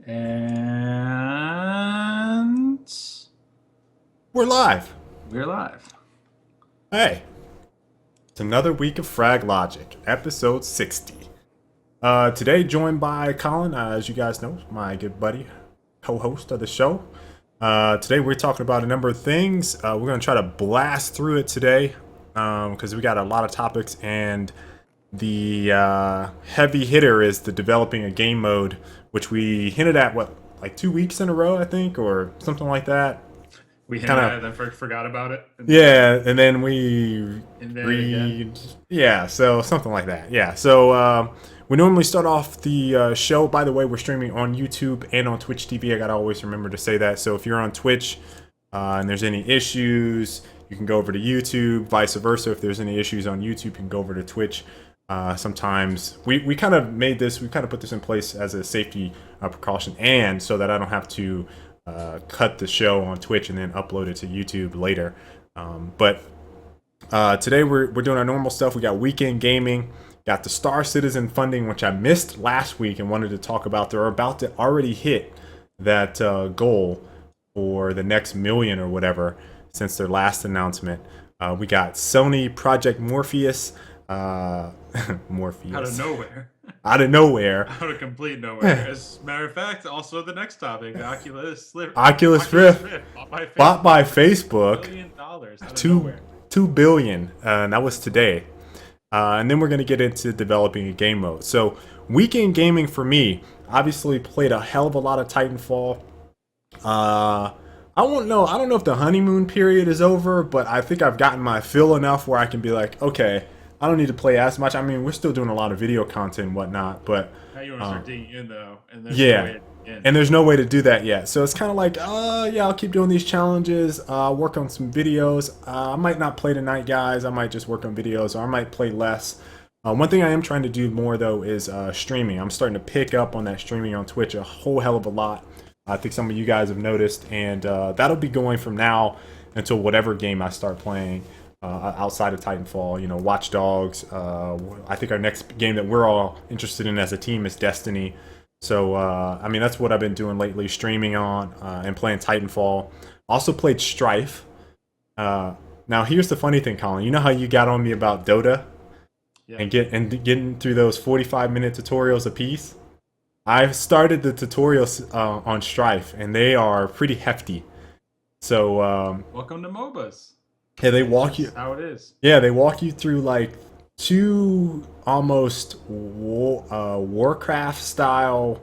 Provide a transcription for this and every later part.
And we're live. We're live. Hey, it's another week of Frag Logic, episode 60. Today joined by Colin, as you guys know, my good buddy, co-host of the show. Today we're talking about a number of things. We're going to try to blast through it today because we got a lot of topics, and the heavy hitter is the developing a game mode, which we hinted at what like 2 weeks in a row, I think, or something like that. We Kind hinted of at it, then forgot about it, and then yeah, and then we hinted at it again. read yeah, so something like that. Yeah, so we normally start off the show. By the way, we're streaming on YouTube and on Twitch TV. I gotta always remember to say that. So if you're on Twitch and there's any issues, you can go over to YouTube. Vice versa, if there's any issues on YouTube, you can go over to Twitch. Sometimes we kind of made this, we kind of put this in place as a safety precaution, and so that I don't have to cut the show on Twitch and then upload it to YouTube later. But today we're doing our normal stuff. We got weekend gaming, got the Star Citizen funding, which I missed last week and wanted to talk about. They're about to already hit that goal for the next million or whatever since their last announcement. We got Sony Project Morpheus. Morpheus. Out of nowhere. Out of nowhere. Out of complete nowhere. As a matter of fact, also the next topic, the Oculus Rift bought by Facebook. $1 billion out of Two nowhere. 2 billion. And that was today. And then we're going to get into developing a game mode. So weekend gaming for me, obviously played a hell of a lot of Titanfall. I won't know. I don't know if the honeymoon period is over, but I think I've gotten my fill enough where I can be like, okay, I don't need to play as much. I mean, we're still doing a lot of video content and whatnot, but Now you want to start digging in though, and there's no yeah, way to dig in. and there's no way to do that yet. So it's kind of like, yeah, I'll keep doing these challenges, work on some videos. I might not play tonight, guys. I might just work on videos, or I might play less. One thing I am trying to do more though is streaming. I'm starting to pick up on that streaming on Twitch a whole hell of a lot. I think some of you guys have noticed, and that'll be going from now until whatever game I start playing outside of Titanfall. You know, Watch Dogs. I think our next game that we're all interested in as a team is Destiny. So, I mean, that's what I've been doing lately, streaming on and playing Titanfall. Also played Strife. Now, here's the funny thing, Colin. You know how you got on me about Dota Yeah. and getting through those 45-minute tutorials a piece? I've started the tutorials on Strife, and they are pretty hefty. So, Welcome to MOBAs. yeah, they walk you. That's how it is. Yeah, they walk you through like two almost Warcraft style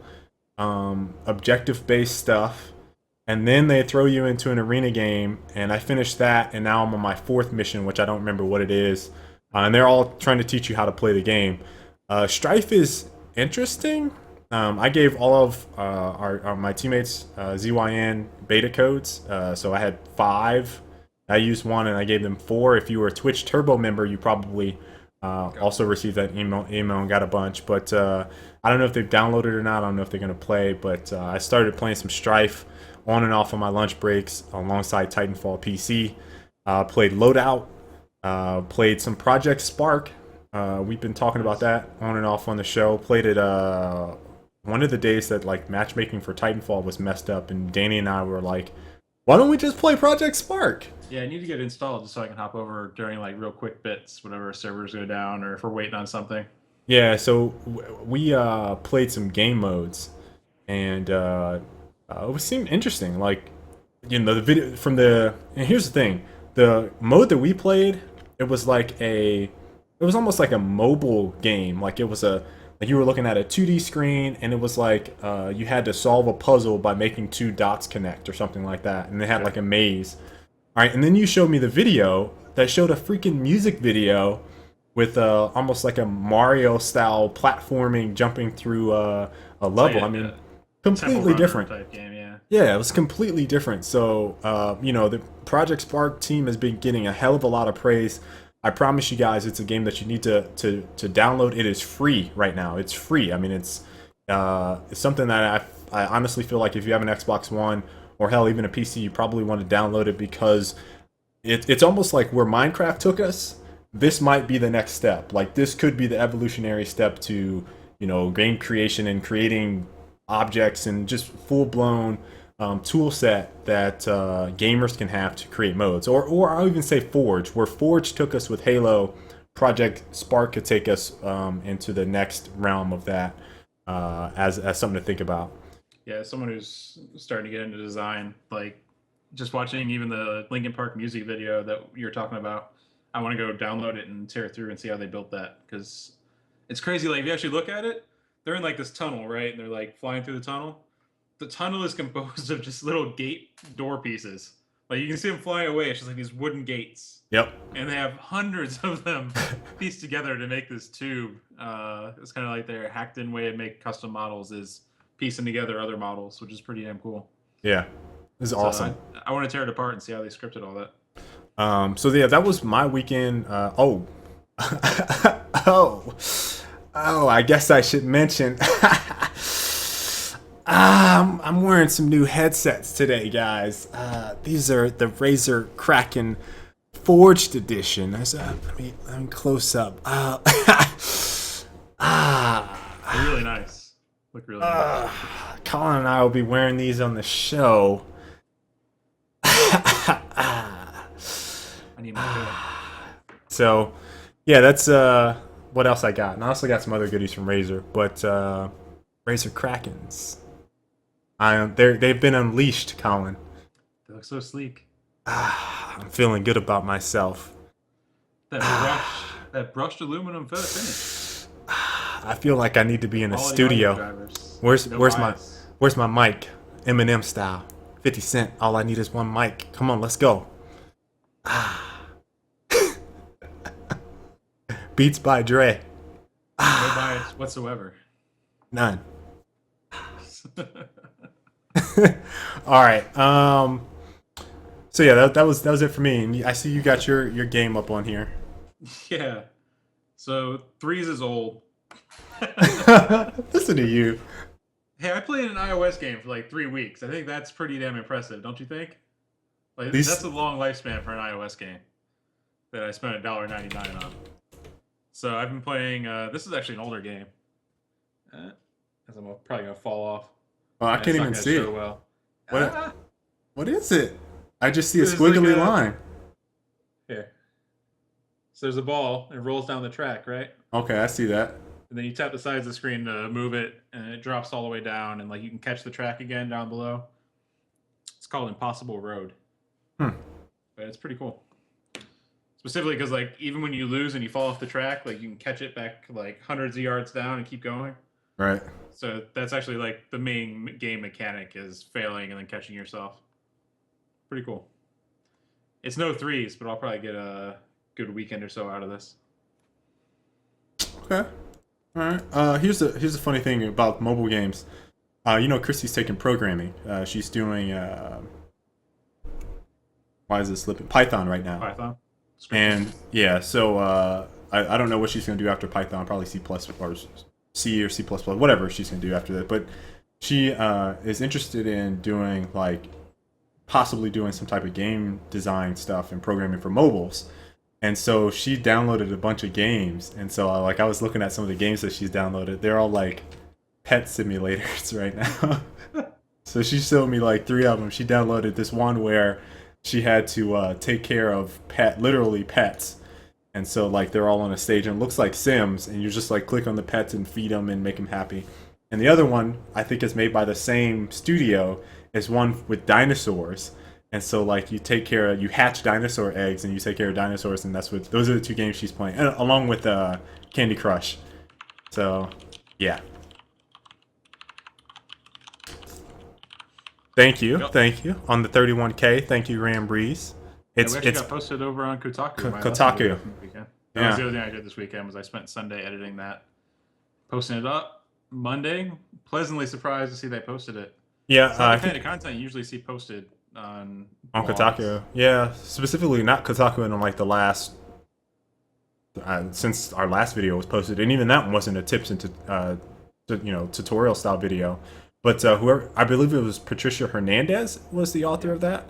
objective based stuff, and then they throw you into an arena game. And I finished that, and now I'm on my fourth mission, which I don't remember what it is. And they're all trying to teach you how to play the game. Strife is interesting. I gave all of my teammates ZYN beta codes, so I had 5. I used 1 and I gave them 4. If you were a Twitch Turbo member, you probably also received that email and got a bunch. But I don't know if they've downloaded it or not. I don't know if they're going to play. But I started playing some Strife on and off on my lunch breaks alongside Titanfall PC. Played Loadout. Played some Project Spark. We've been talking about that on and off on the show. Played it one of the days that like matchmaking for Titanfall was messed up, and Danny and I were like, why don't we just play Project Spark? Yeah, I need to get it installed just so I can hop over during like real quick bits, whenever servers go down or if we're waiting on something. Yeah, so we played some game modes, and it seemed interesting. Like, you know, the video from the, and here's the thing, the mode that we played, it was almost like a mobile game. Like like you were looking at a 2D screen, and it was like you had to solve a puzzle by making 2 dots connect or something like that, and they had like a maze. All right, and then you showed me the video that showed a freaking music video with almost like a Mario style platforming, jumping through a level. I mean, completely different. Type game, yeah. Yeah, it was completely different. So, you know, the Project Spark team has been getting a hell of a lot of praise. I promise you guys, it's a game that you need to download. It is free right now. It's free. I mean, it's something that I honestly feel like if you have an Xbox One or hell, even a PC, you probably want to download it because it's almost like where Minecraft took us. This might be the next step. Like, this could be the evolutionary step to, you know, game creation and creating objects and just full-blown tool set that gamers can have to create modes. Or I'll even say Forge, where Forge took us with Halo. Project Spark could take us into the next realm of that as something to think about. Yeah, as someone who's starting to get into design, like just watching even the Linkin Park music video that you're talking about, I want to go download it and tear it through and see how they built that, because It's crazy. Like if you actually look at it, they're in like this tunnel, right? And they're like flying through the tunnel. The tunnel is composed of just little gate door pieces. Like you can see them flying away. It's just like these wooden gates, Yep. and they have hundreds of them pieced together to make this tube. It's kind of like their hacked-in way to make custom models is piecing together other models, which is pretty damn cool. Yeah. This is awesome. I want to tear it apart and see how they scripted all that. So yeah, that was my weekend. Oh, I guess I should mention. I'm wearing some new headsets today, guys. These are the Razer Kraken Forged Edition. Let me close up. They're really nice. Look really nice. Colin and I will be wearing these on the show. I need my fill. So, yeah, that's what else I got. And I also got some other goodies from Razer, but Razer Krakens. They've been unleashed, Colin. They look so sleek. I'm feeling good about myself. That brushed aluminum finish. I feel like I need to be in a Quality studio. audio drivers. Where's bias. my mic? Eminem style. 50 Cent. All I need is one mic. Come on, let's go. Beats by Dre. No bias whatsoever. None. All right. So yeah, that was it for me. And I see you got your game up on here. Yeah. So Threes is old. Listen to you. Hey, I played an iOS game for like 3 weeks. I think that's pretty damn impressive, don't you think? Like that's a long lifespan for an iOS game that I spent $1.99 on. So I've been playing. This is actually an older game. As I'm probably gonna fall off. Oh, I can't even see it. Well. What is it? I just see a squiggly line. Here. So there's a ball. It rolls down the track, right? Okay, I see that. And then you tap the sides of the screen to move it, and it drops all the way down, and like you can catch the track again down below. It's called Impossible Road. But it's pretty cool. Specifically because like even when you lose and you fall off the track, like you can catch it back like hundreds of yards down and keep going. Right. So that's actually like the main game mechanic is failing and then catching yourself. Pretty cool. It's no threes, but I'll probably get a good weekend or so out of this. Okay. All right. Here's a funny thing about mobile games. You know, Christy's taking programming. She's doing why is it slipping? Python right now. Python. And yeah, so I don't know what she's gonna do after Python. Probably C plus or C or C plus plus, whatever she's gonna do after that. But she is interested in doing possibly doing some type of game design stuff and programming for mobiles. And so she downloaded a bunch of games. And so I was looking at some of the games that she's downloaded. They're all like pet simulators right now. So she showed me like 3 of them. She downloaded this one where she had to take care of literally pets. And so like they're all on a stage and it looks like Sims. And you just like click on the pets and feed them and make them happy. And the other one, I think is made by the same studio, is one with dinosaurs. And so, like, you hatch dinosaur eggs, and you take care of dinosaurs, and those are the 2 games she's playing, and, along with Candy Crush. So, yeah. Thank you, on the 31K. Thank you, Ram Breeze. We actually got posted over on Kotaku. Kotaku. That was the other thing I did this weekend. Was I spent Sunday editing that, posting it up Monday. Pleasantly surprised to see they posted it. Yeah, the kind of content you usually see posted on Kotaku. Yeah, specifically not Kotaku in like the last since our last video was posted, and even that one wasn't a tips and tutorial style video. But whoever, I believe it was Patricia Hernandez was the author of that.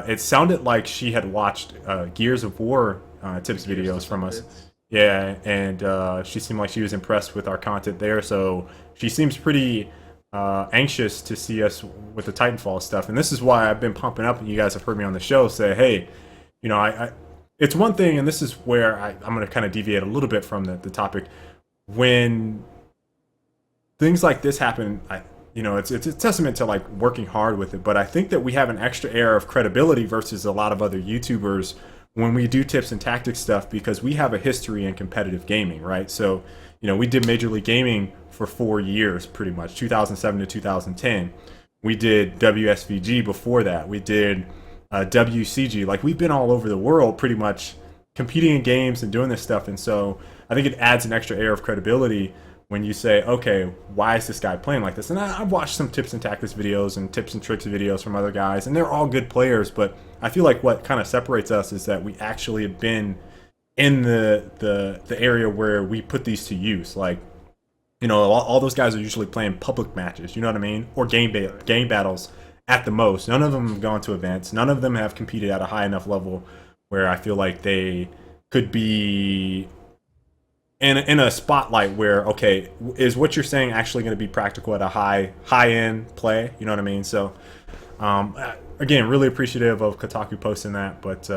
It sounded like she had watched Gears of War tips videos from us. Yeah, and she seemed like she was impressed with our content there. So she seems pretty anxious to see us with the Titanfall stuff, and this is why I've been pumping up, and you guys have heard me on the show say, hey, it's one thing, and this is where I'm going to kind of deviate a little bit from the topic. When things like this happen, it's a testament to like working hard with it, but I think that we have an extra air of credibility versus a lot of other YouTubers when we do tips and tactics stuff, because we have a history in competitive gaming, right? So, we did Major League Gaming for 4 years, pretty much, 2007 to 2010. We did WSVG before that. We did WCG. Like, we've been all over the world pretty much competing in games and doing this stuff. And so I think it adds an extra air of credibility when you say, okay, why is this guy playing like this? And I've watched some tips and tactics videos and tips and tricks videos from other guys, and they're all good players. But I feel like what kind of separates us is that we actually have been in the area where we put these to use. Like, all those guys are usually playing public matches, you know what I mean? Or game battles at the most. None of them have gone to events. None of them have competed at a high enough level where I feel like they could be in a spotlight where, okay, is what you're saying actually going to be practical at a high end play? You know what I mean? So, again, really appreciative of Kotaku posting that, but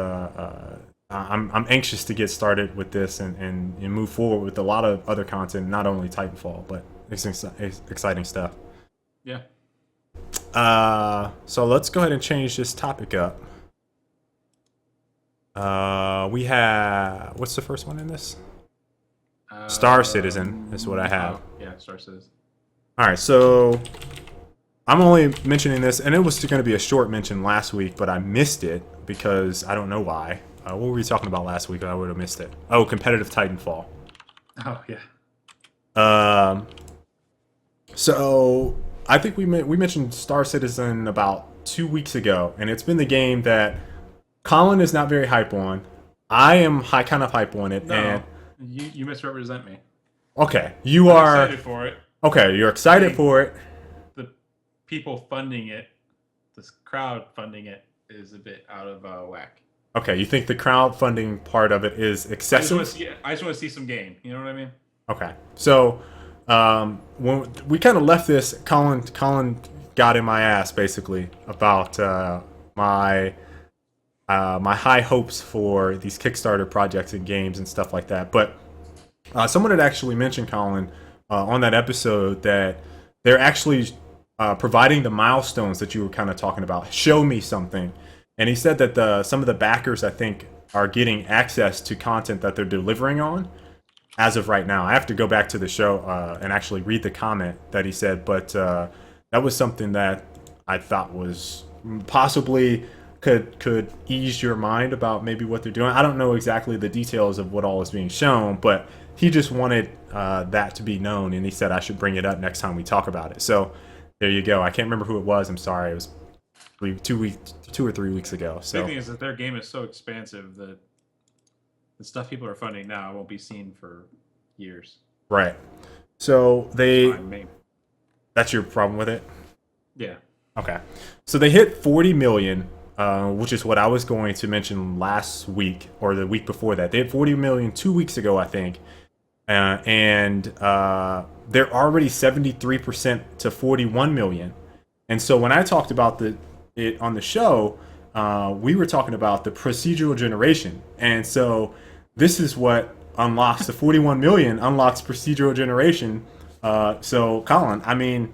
I'm anxious to get started with this and move forward with a lot of other content, not only Titanfall, but it's exciting stuff. Yeah. So let's go ahead and change this topic up. We have, what's the first one in this? Star Citizen is what I have. Oh, yeah, Star Citizen. All right, so I'm only mentioning this, and it was going to be a short mention last week, but I missed it because I don't know why. What were we talking about last week? I would have missed it. Oh, competitive Titanfall. Oh, yeah. So I think we mentioned Star Citizen about 2 weeks ago, and it's been the game that Colin is not very hype on. I am kind of hype on it. No, and you misrepresent me. Okay, I'm excited for it. Okay, you're excited for it. The people funding it, this crowd funding it, is a bit out of whack. Okay, you think the crowdfunding part of it is excessive? I just want to see some game. You know what I mean? Okay, so when we kind of left this, Colin got in my ass basically about my high hopes for these Kickstarter projects and games and stuff like that. But someone had actually mentioned, Colin, on that episode that they're actually providing the milestones that you were kind of talking about. Show me something. And he said that some of the backers, I think, are getting access to content that they're delivering on as of right now. I have to go back to the show and actually read the comment that he said, but that was something that I thought was possibly could ease your mind about maybe what they're doing. I don't know exactly the details of what all is being shown, but he just wanted that to be known, and he said I should bring it up next time we talk about it. So there you go. I can't remember who it was. I'm sorry. It was 2 or 3 weeks ago. So the thing is that their game is so expansive that the stuff people are funding now won't be seen for years. Right. So that's your problem with it? Yeah. Okay. So they hit 40 million, which is what I was going to mention last week or the week before that. They hit 40 million 2 weeks ago, I think. And they're already 73% to 41 million. And so when I talked about it on the show, we were talking about the procedural generation. And so this is what unlocks the 41 million, unlocks procedural generation. So Colin, I mean,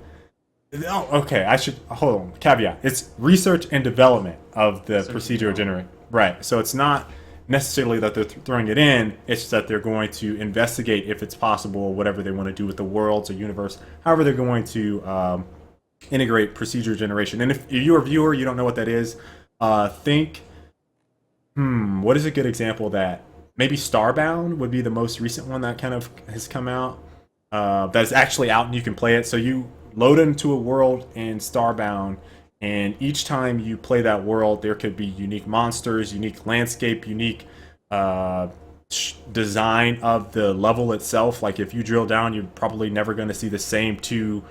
okay, I should, hold on, caveat. It's research and development of the procedural generation. Right. So it's not necessarily that they're throwing it in, it's that they're going to investigate if it's possible, whatever they want to do with the worlds or universe, however they're going to integrate procedure generation. And if you're a viewer, you don't know what that is, think, what is a good example of that? Maybe Starbound would be the most recent one that kind of has come out. That's actually out and you can play it. So you load into a world in Starbound, and each time you play that world, there could be unique monsters, unique landscape, unique design of the level itself. Like if you drill down, you're probably never going to see the same two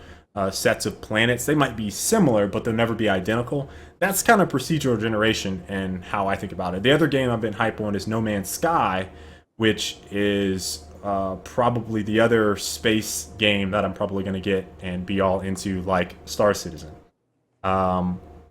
sets of planets. They might be similar, but they'll never be identical. That's kind of procedural generation and how I think about it. The other game I've been hype on is No Man's Sky, which is probably the other space game that I'm probably going to get and be all into, like Star Citizen.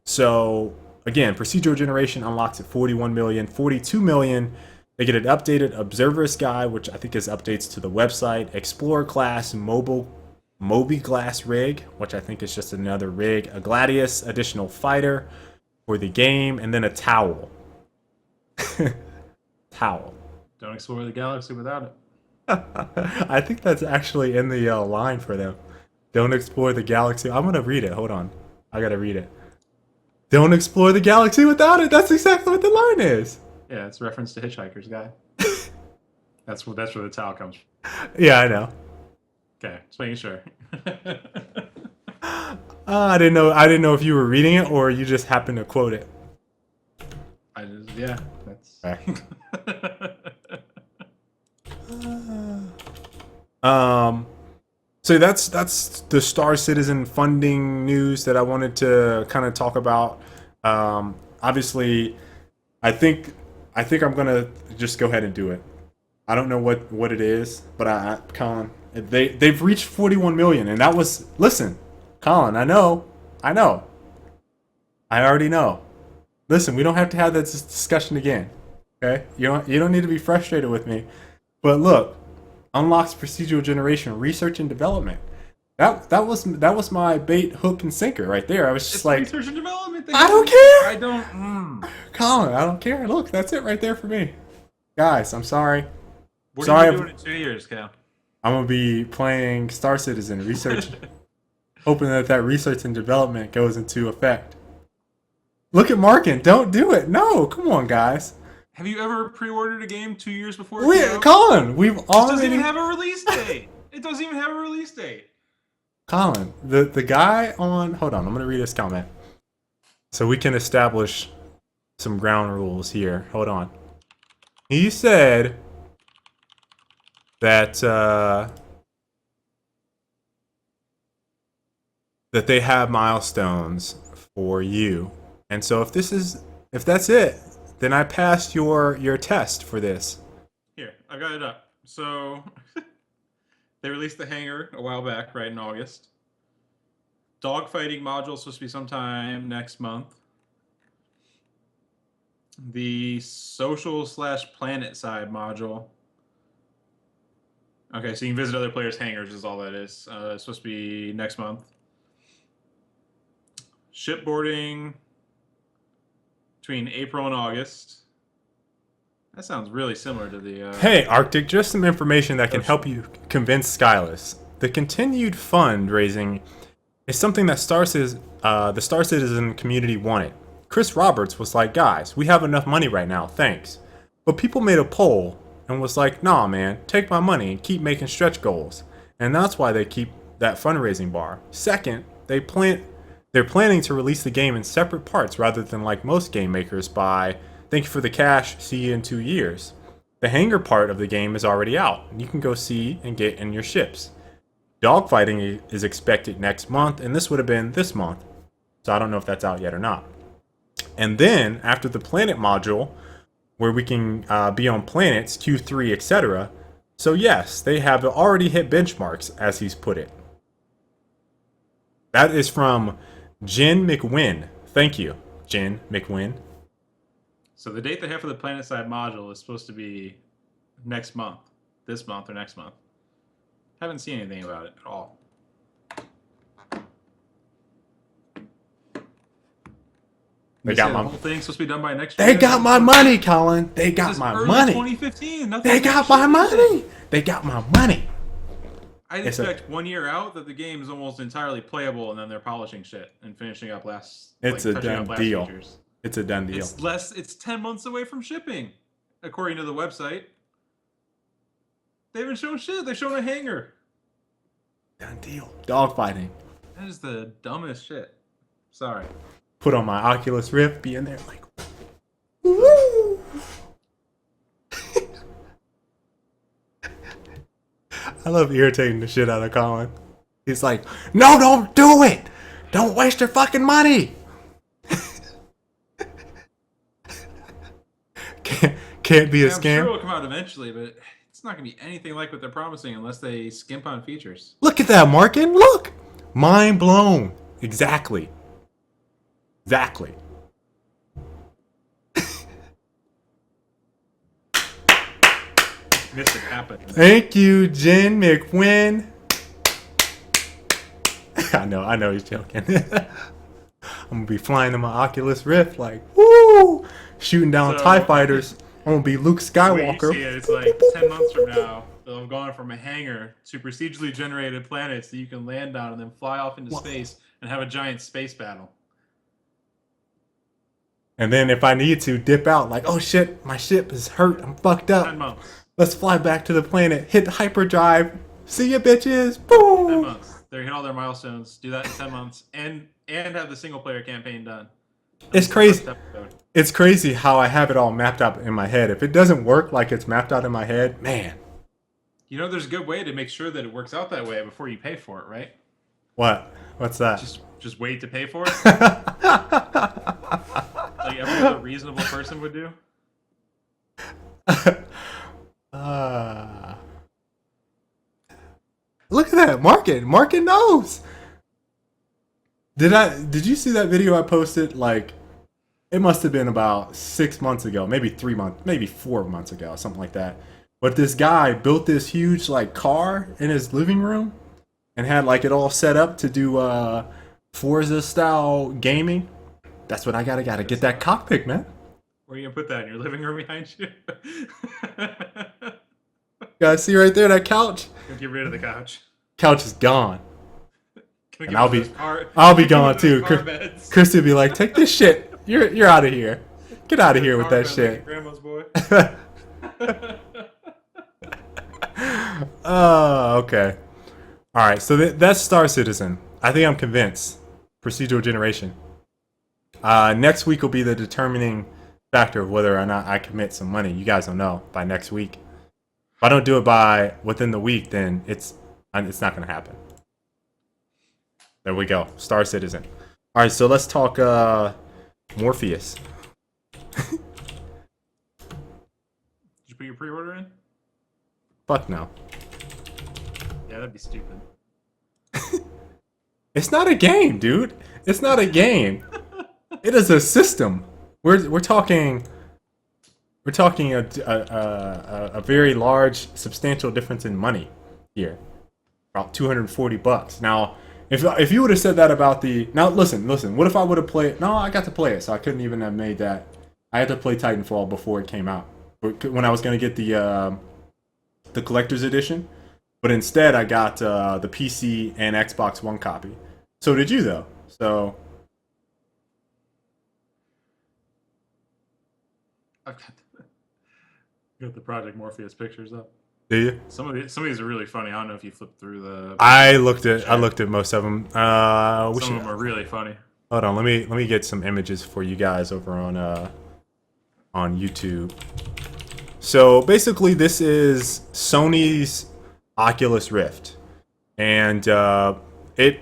So again, procedural generation unlocks at 41 million, 42 million. They get an updated Observer Sky, which I think is updates to the website, Explorer class, Moby Glass rig, which I think is just another rig, a Gladius additional fighter for the game, and then a towel. Towel. Don't explore the galaxy without it. I think that's actually in the line for them. Don't explore the galaxy. I'm gonna read it. Hold on. I gotta read it. Don't explore the galaxy without it. That's exactly what the line is. Yeah, it's a reference to Hitchhiker's Guide. That's where the towel comes from. Yeah, I know. Okay, just making sure. I didn't know if you were reading it or you just happened to quote it. Yeah, that's. Okay. So that's the Star Citizen funding news that I wanted to kind of talk about. Obviously, I think I'm gonna just go ahead and do it. I don't know what it is, but Colin, they've reached 41 million, and that was Colin. I know, I already know. Listen, we don't have to have this discussion again. Okay, you don't need to be frustrated with me. But look, unlocks procedural generation, research and development. That was my bait, hook, and sinker right there. I was just like, research and development. I don't care. I don't. Colin, I don't care. Look, that's it right there for me. Guys, I'm sorry. What are you doing in 2 years, Cal? I'm gonna be playing Star Citizen research, hoping that research and development goes into effect. Look at Markin. Don't do it. No, come on, guys. Have you ever pre-ordered a game 2 years before? Colin, we've already. It doesn't even have a release date. It doesn't even have a release date. Colin, the guy on. Hold on, I'm gonna read this comment, so we can establish some ground rules here. Hold on. He said that that they have milestones for you, and so if that's it, then I passed your test for this. Here, I got it up. So they released the hangar a while back, right in August. Dogfighting module is supposed to be sometime next month. The social/planet side module. Okay, so you can visit other players' hangars is all that is. It's supposed to be next month. Shipboarding between April and August. That sounds really similar to the... Hey, Arctic, just some information that can help you convince Skyless. The continued fundraising is something that the Star Citizen community wanted. Chris Roberts was like, guys, we have enough money right now, thanks. But people made a poll and was like, nah, man, take my money and keep making stretch goals. And that's why they keep that fundraising bar. Second, they're planning to release the game in separate parts rather than like most game makers by, thank you for the cash, see you in 2 years. The hangar part of the game is already out, and you can go see and get in your ships. Dogfighting is expected next month, and this would have been this month. So I don't know if that's out yet or not. And then, after the planet module, where we can be on planets, Q3, etc. So yes, they have already hit benchmarks, as he's put it. That is from Jen McWin. Thank you, Jen McWin. So the date they have for the planet side module is supposed to be next month. This month or next month. Haven't seen anything about it at all. They got my whole thing supposed to be done by next year. They got my money, Colin. They got my money. 2015. They got my money. They got my money. I'd expect 1 year out that the game is almost entirely playable, and then they're polishing shit and finishing up It's a done deal. It's a done deal. It's 10 months away from shipping, according to the website. They haven't shown shit. They've shown a hangar. Done deal. Dogfighting. That is the dumbest shit. Sorry. Put on my Oculus Rift, be in there like, woo! I love irritating the shit out of Colin. He's like, no, don't do it! Don't waste your fucking money! Can't be a scam. I'm sure it'll come out eventually, but it's not going to be anything like what they're promising unless they skimp on features. Look at that, Markin. Look! Mind blown. Exactly. Exactly. Missed it happen. Thank you, Jen McWin. I know he's joking. I'm gonna be flying in my Oculus Rift like, woo! Shooting down TIE fighters. I'm gonna be Luke The way you Skywalker. see it, it's like 10 months from now, they'll have gone from a hangar to procedurally generated planets that you can land on and then fly off into space and have a giant space battle. And then if I need to dip out, like, oh shit, my ship is hurt, I'm fucked up. 10 months. Let's fly back to the planet, hit hyperdrive. See ya, bitches. 10 Boom. months. They hit all their milestones. Do that in 10 months, and have the single player campaign done. It's crazy. It's crazy how I have it all mapped out in my head. If it doesn't work like it's mapped out in my head, man. You know, there's a good way to make sure that it works out that way before you pay for it, right? What? What's that? Just wait to pay for it. Like every other reasonable person would do. Look at that. Market knows. Did you see that video I posted? Like, it must have been about 6 months ago, maybe 3 months, maybe 4 months ago, something like that. But this guy built this huge like car in his living room and had like it all set up to do Forza style gaming. That's what I gotta get that cockpit, man. Where are you gonna put that, in your living room behind you? Guys, see right there that couch? Get rid of the couch. Couch is gone. And I'll be gone too. Christy will be like, take this shit. You're out of here. Get out of here with that shit. Grandma's boy. Okay. All right, so that's Star Citizen. I think I'm convinced. Procedural generation. Next week will be the determining factor of whether or not I commit some money. You guys don't know by next week. If I don't do it by within the week, then it's not going to happen. There we go. Star Citizen. All right, so let's talk Morpheus. Did you put your pre-order in? Fuck no. Yeah, that'd be stupid. It's not a game, dude. It's not a game. It is a system. We're talking a very large, substantial difference in money here. About $240. Now, if you would have said that about listen. What if I would have played? No, I got to play it, so I couldn't even have made that. I had to play Titanfall before it came out. When I was gonna get the collector's edition, but instead I got the PC and Xbox One copy. So did you though? So I've got the Project Morpheus pictures up. do you? Some of these are really funny. I don't know if you flipped through the. I looked at most of them. Some of them are really funny. Hold on, let me get some images for you guys over on YouTube. So basically, this is Sony's Oculus Rift, and it,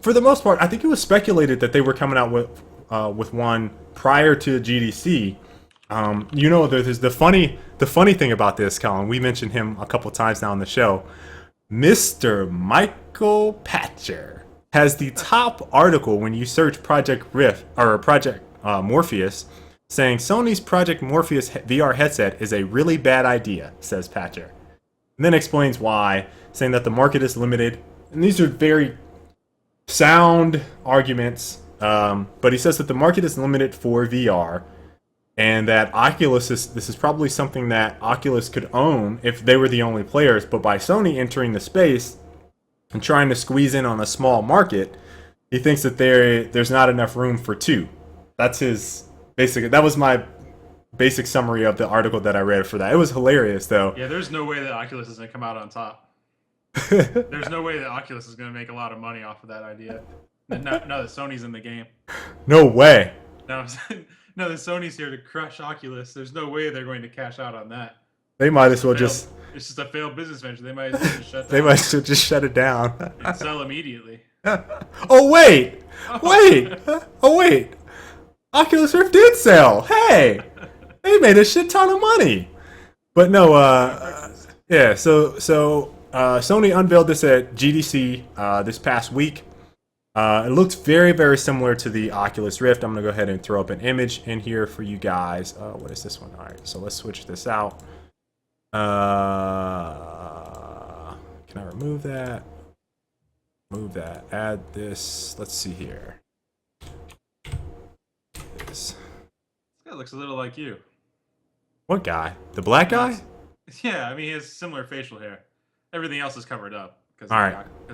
for the most part, I think it was speculated that they were coming out with one prior to GDC. You know, there's the funny thing about this, Colin. We mentioned him a couple times now on the show. Mr. Michael Patcher has the top article when you search Project Rift or Project Morpheus, saying Sony's Project Morpheus VR headset is a really bad idea, says Patcher. And then explains why, saying that the market is limited. And these are very sound arguments, but he says that the market is limited for VR, and that this is probably something that Oculus could own if they were the only players, but by Sony entering the space and trying to squeeze in on a small market, he thinks that there's not enough room for two. That was my basic summary of the article that I read for that. It was hilarious though. Yeah, there's no way that Oculus is going to come out on top. There's no way that Oculus is going to make a lot of money off of that idea. No, that Sony's in the game. No way. No, that Sony's here to crush Oculus. There's no way they're going to cash out on that. They might as well It's just a failed business venture. They might as well just shut. They might as well just shut it down. And sell immediately. Oh wait! Oculus Rift did sell. Hey, they made a shit ton of money. But no, yeah. So Sony unveiled this at GDC this past week. It looks very, very similar to the Oculus Rift. I'm going to go ahead and throw up an image in here for you guys. What is this one? All right, so let's switch this out. Can I remove that? Move that. Add this. Let's see here. This guy looks a little like you. What guy? The black guy? Yeah, I mean he has similar facial hair. Everything else is covered up because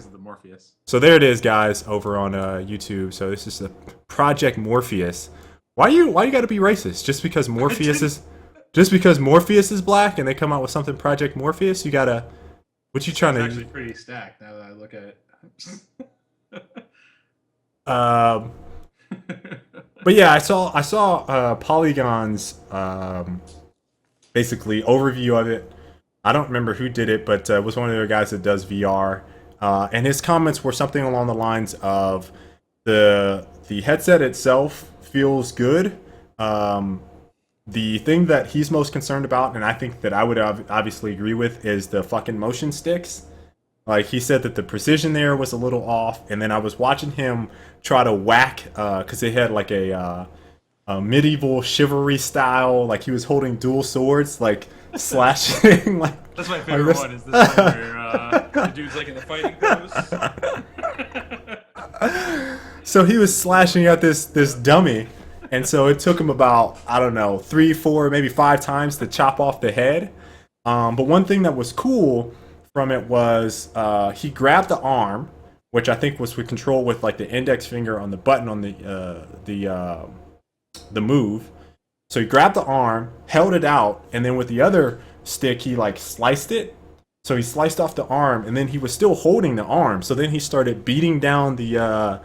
of the Morpheus. So there it is, guys, over on YouTube. So this is the Project Morpheus. Why you got to be racist? Just because Morpheus is black and they come out with something Project Morpheus, you gotta. What you trying to? It's actually pretty stacked now that I look at it. But yeah, I saw Polygon's basically overview of it. I don't remember who did it, but it was one of the guys that does VR. And his comments were something along the lines of the headset itself feels good. The thing that he's most concerned about, and I think that I would obviously agree with, is the fucking motion sticks. Like, he said that the precision there was a little off, and then I was watching him try to whack, because they had like a medieval chivalry style, like he was holding dual swords, like slashing. Like, that's my favorite one. Is this one where the dude's like in the fighting pose? So he was slashing at this dummy, and so it took him about, I don't know, 3, 4, maybe 5 times to chop off the head. But one thing that was cool from it was he grabbed the arm, which I think was with control with like the index finger on the button on the move. So he grabbed the arm, held it out, and then with the other stick he like sliced it. So he sliced off the arm, and then he was still holding the arm. So then he started beating down the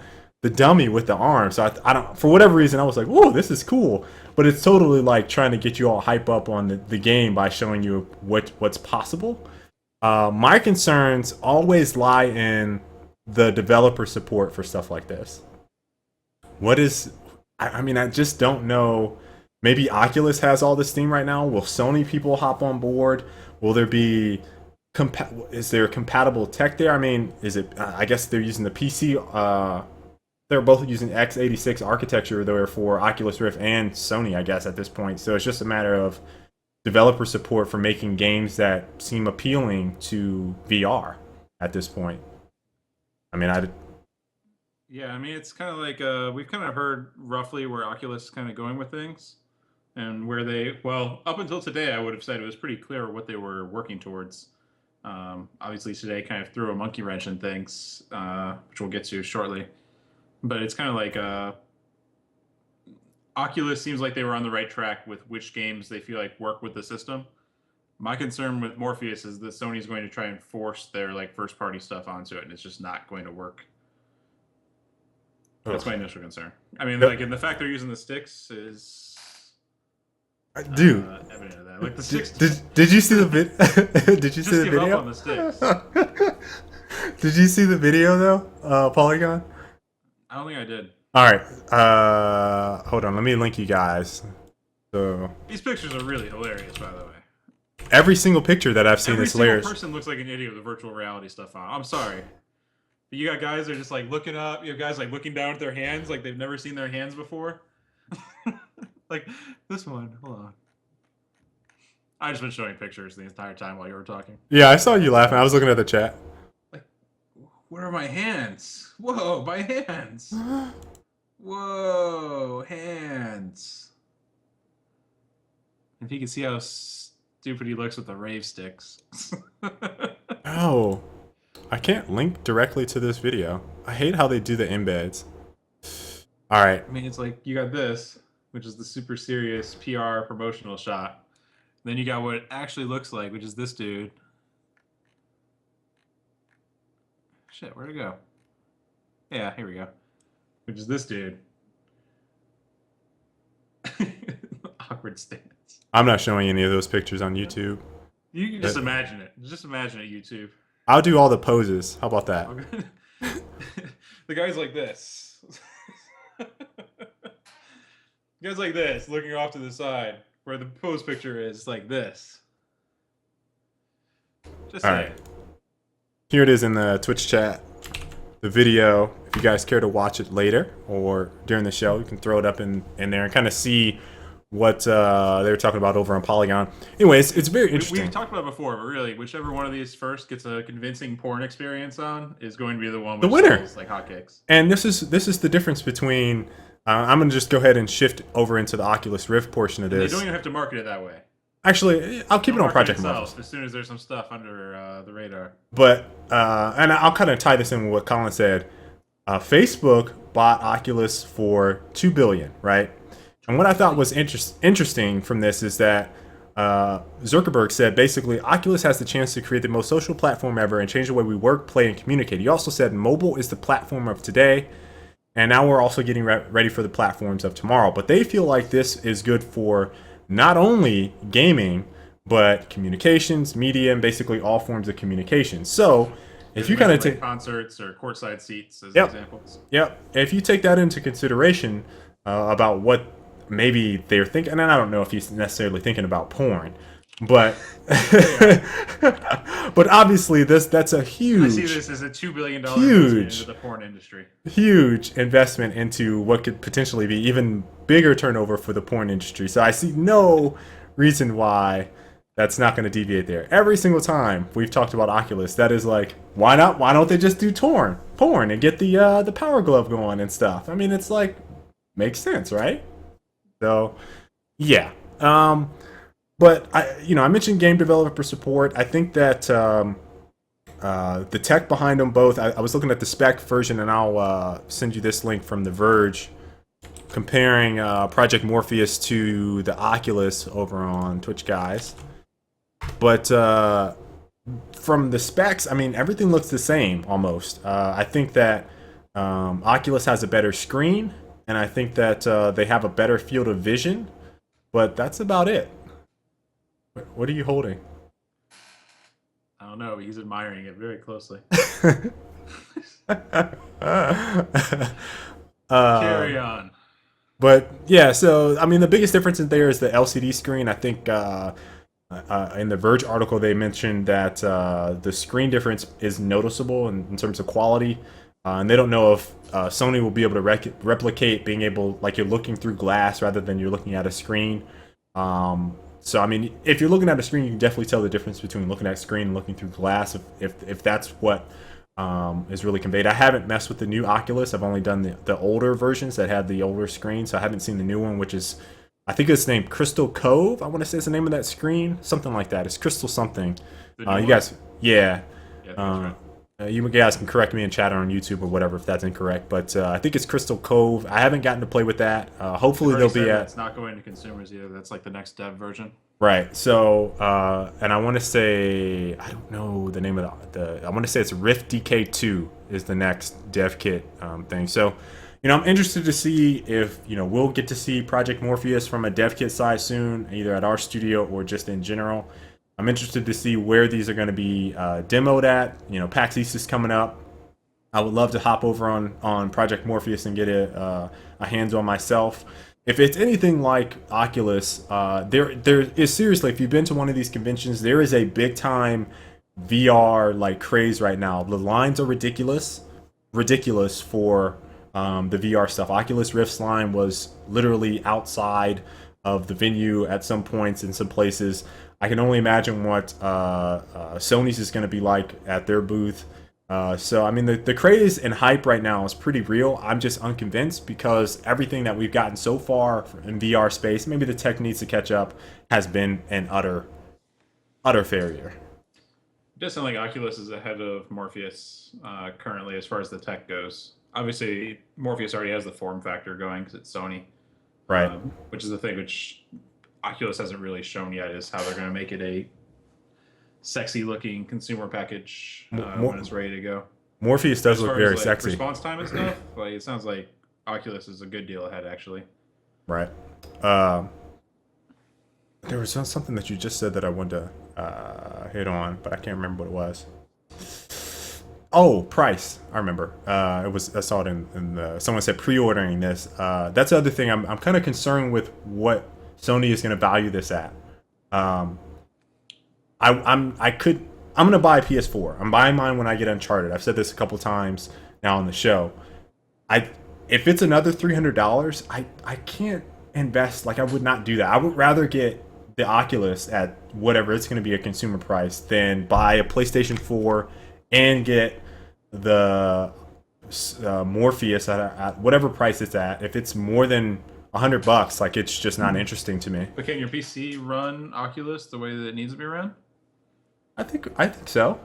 dummy with the arm. So I don't, for whatever reason, I was like, "Whoa, this is cool!" But it's totally like trying to get you all hype up on the game by showing you what's possible. My concerns always lie in the developer support for stuff like this. I mean, I just don't know. Maybe Oculus has all the steam right now. Will Sony people hop on board? Will there be is there compatible tech there? I mean, is it? I guess they're using the PC. They're both using x86 architecture there for Oculus Rift and Sony, I guess, at this point. So it's just a matter of developer support for making games that seem appealing to VR at this point. I mean, yeah, I mean, it's kind of like we've kind of heard roughly where Oculus is kind of going with things, and where well, up until today, I would have said it was pretty clear what they were working towards. Obviously, today kind of threw a monkey wrench in things, which we'll get to shortly. But it's kind of like Oculus seems like they were on the right track with which games they feel like work with the system. My concern with Morpheus is that Sony's going to try and force their like first party stuff onto it, and it's just not going to work. That's my initial concern. I mean, like, and the fact they're using the sticks is dude, evident of that. Like the sticks. Did you see the Did you see the video? Up on the sticks. Did you see the video though, Polygon? I don't think I did. All right, hold on. Let me link you guys. So these pictures are really hilarious, by the way. Every single picture that I've seen is hilarious. Every single person looks like an idiot with the virtual reality stuff on. I'm sorry. But you got guys that are just like looking up. You have guys like looking down at their hands like they've never seen their hands before. Like this one. Hold on. I just been showing pictures the entire time while you were talking. Yeah, I saw you laughing. I was looking at the chat. Like, where are my hands? Whoa, my hands. Whoa, hands. If you can see how stupid he looks with the rave sticks. Oh, I can't link directly to this video. I hate how they do the embeds. All right. I mean, it's like you got this, which is the super serious PR promotional shot. Then you got what it actually looks like, which is this dude. Shit, where'd it go? Yeah, here we go. Which is this dude. Awkward stance. I'm not showing any of those pictures on YouTube. You can just imagine it. Just imagine it, YouTube. I'll do all the poses. How about that? The guy's like this. The guy's like this, looking off to the side, where the pose picture is like this. Just all right. Here it is in the Twitch chat. The video. If you guys care to watch it later or during the show, you can throw it up in there and kind of see what they were talking about over on Polygon. Anyways, it's very interesting. We've talked about it before, but really, whichever one of these first gets a convincing porn experience on is going to be the one which sells like hotcakes. And this is the difference between. I'm going to just go ahead and shift over into the Oculus Rift portion of this. They don't even have to market it that way. Actually, I'll keep it on Project itself, Morpheus. as soon as there's some stuff under the radar. But and I'll kind of tie this in with what Colin said. Facebook bought Oculus for $2 billion, right? And what I thought was interesting from this is that Zuckerberg said basically Oculus has the chance to create the most social platform ever and change the way we work, play, and communicate. He also said mobile is the platform of today, and now we're also getting ready for the platforms of tomorrow. But they feel like this is good for not only gaming, but communications, media, and basically all forms of communication. So if you kind of take concerts or courtside seats as Yep. examples. Yep. If you take that into consideration about what maybe they're thinking, and I don't know if he's necessarily thinking about porn, but but obviously that's a I huge, see this as a $2 billion huge investment into the porn industry. huge investment into what could potentially be even bigger turnover for the porn industry. So I see no reason why that's not going to deviate there. Every single time we've talked about Oculus, that is like, why not? Why don't they just do porn and get the Power Glove going and stuff? I mean, it's like makes sense, right? So, yeah. But I mentioned game developer support. I think that the tech behind them both. I was looking at the spec version, and I'll send you this link from The Verge, comparing Project Morpheus to the Oculus over on Twitch, guys. But from the specs, I mean, everything looks the same almost. I think that Oculus has a better screen, and I think that they have a better field of vision. But that's about it. What are you holding? I don't know, but he's admiring it very closely. Carry on. But yeah, so I mean, the biggest difference in there is the LCD screen. I think in the Verge article they mentioned that the screen difference is noticeable in terms of quality, and they don't know if Sony will be able to replicate being able, like, you're looking through glass rather than you're looking at a screen. So I mean, if you're looking at a screen, you can definitely tell the difference between looking at a screen and looking through glass, if that's what is really conveyed. I haven't messed with the new Oculus. I've only done the older versions that had the older screen, so I haven't seen the new one, which is, I think it's named Crystal Cove. I want to say it's the name of that screen, something like that. It's Crystal something. You guys, yeah. That's right. You guys can correct me in chat or on YouTube or whatever if that's incorrect, but I think it's Crystal Cove. I haven't gotten to play with that. Hopefully they'll be at. It's not going to consumers either. That's like the next dev version. Right. So, and I want to say, I don't know the name of I want to say it's Rift DK2 is the next dev kit thing. So, I'm interested to see if, we'll get to see Project Morpheus from a dev kit side soon, either at our studio or just in general. I'm interested to see where these are going to be demoed at. PAX East is coming up. I would love to hop over on Project Morpheus and get a hands on myself. If it's anything like Oculus, there is, seriously, if you've been to one of these conventions, there is a big time VR like craze right now. The lines are ridiculous for the VR stuff. Oculus Rift's line was literally outside of the venue at some points in some places. I can only imagine what Sony's is going to be like at their booth. So, I mean, the craze and hype right now is pretty real. I'm just unconvinced because everything that we've gotten so far in VR space, maybe the tech needs to catch up, has been an utter failure. It does sound like Oculus is ahead of Morpheus currently as far as the tech goes. Obviously, Morpheus already has the form factor going because it's Sony. Right. Which is the thing which Oculus hasn't really shown yet, is how they're going to make it a sexy-looking consumer package when it's ready to go. Morpheus does look very sexy. Response time and stuff, like, it sounds like Oculus is a good deal ahead, actually. Right. There was something that you just said that I wanted to hit on, but I can't remember what it was. Oh, price. I remember. I saw it in someone said pre-ordering this. That's the other thing. I'm kind of concerned with what Sony is going to value this at. I'm gonna buy a PS4. I'm buying mine when I get Uncharted. I've said this a couple times now on the show. If it's another $300, I can't invest. Like, I would not do that. I would rather get the Oculus at whatever it's going to be a consumer price than buy a PlayStation 4 and get the Morpheus at whatever price it's at. If it's more than $100. Like, it's just not interesting to me. But can your PC run Oculus the way that it needs to be run? I think so.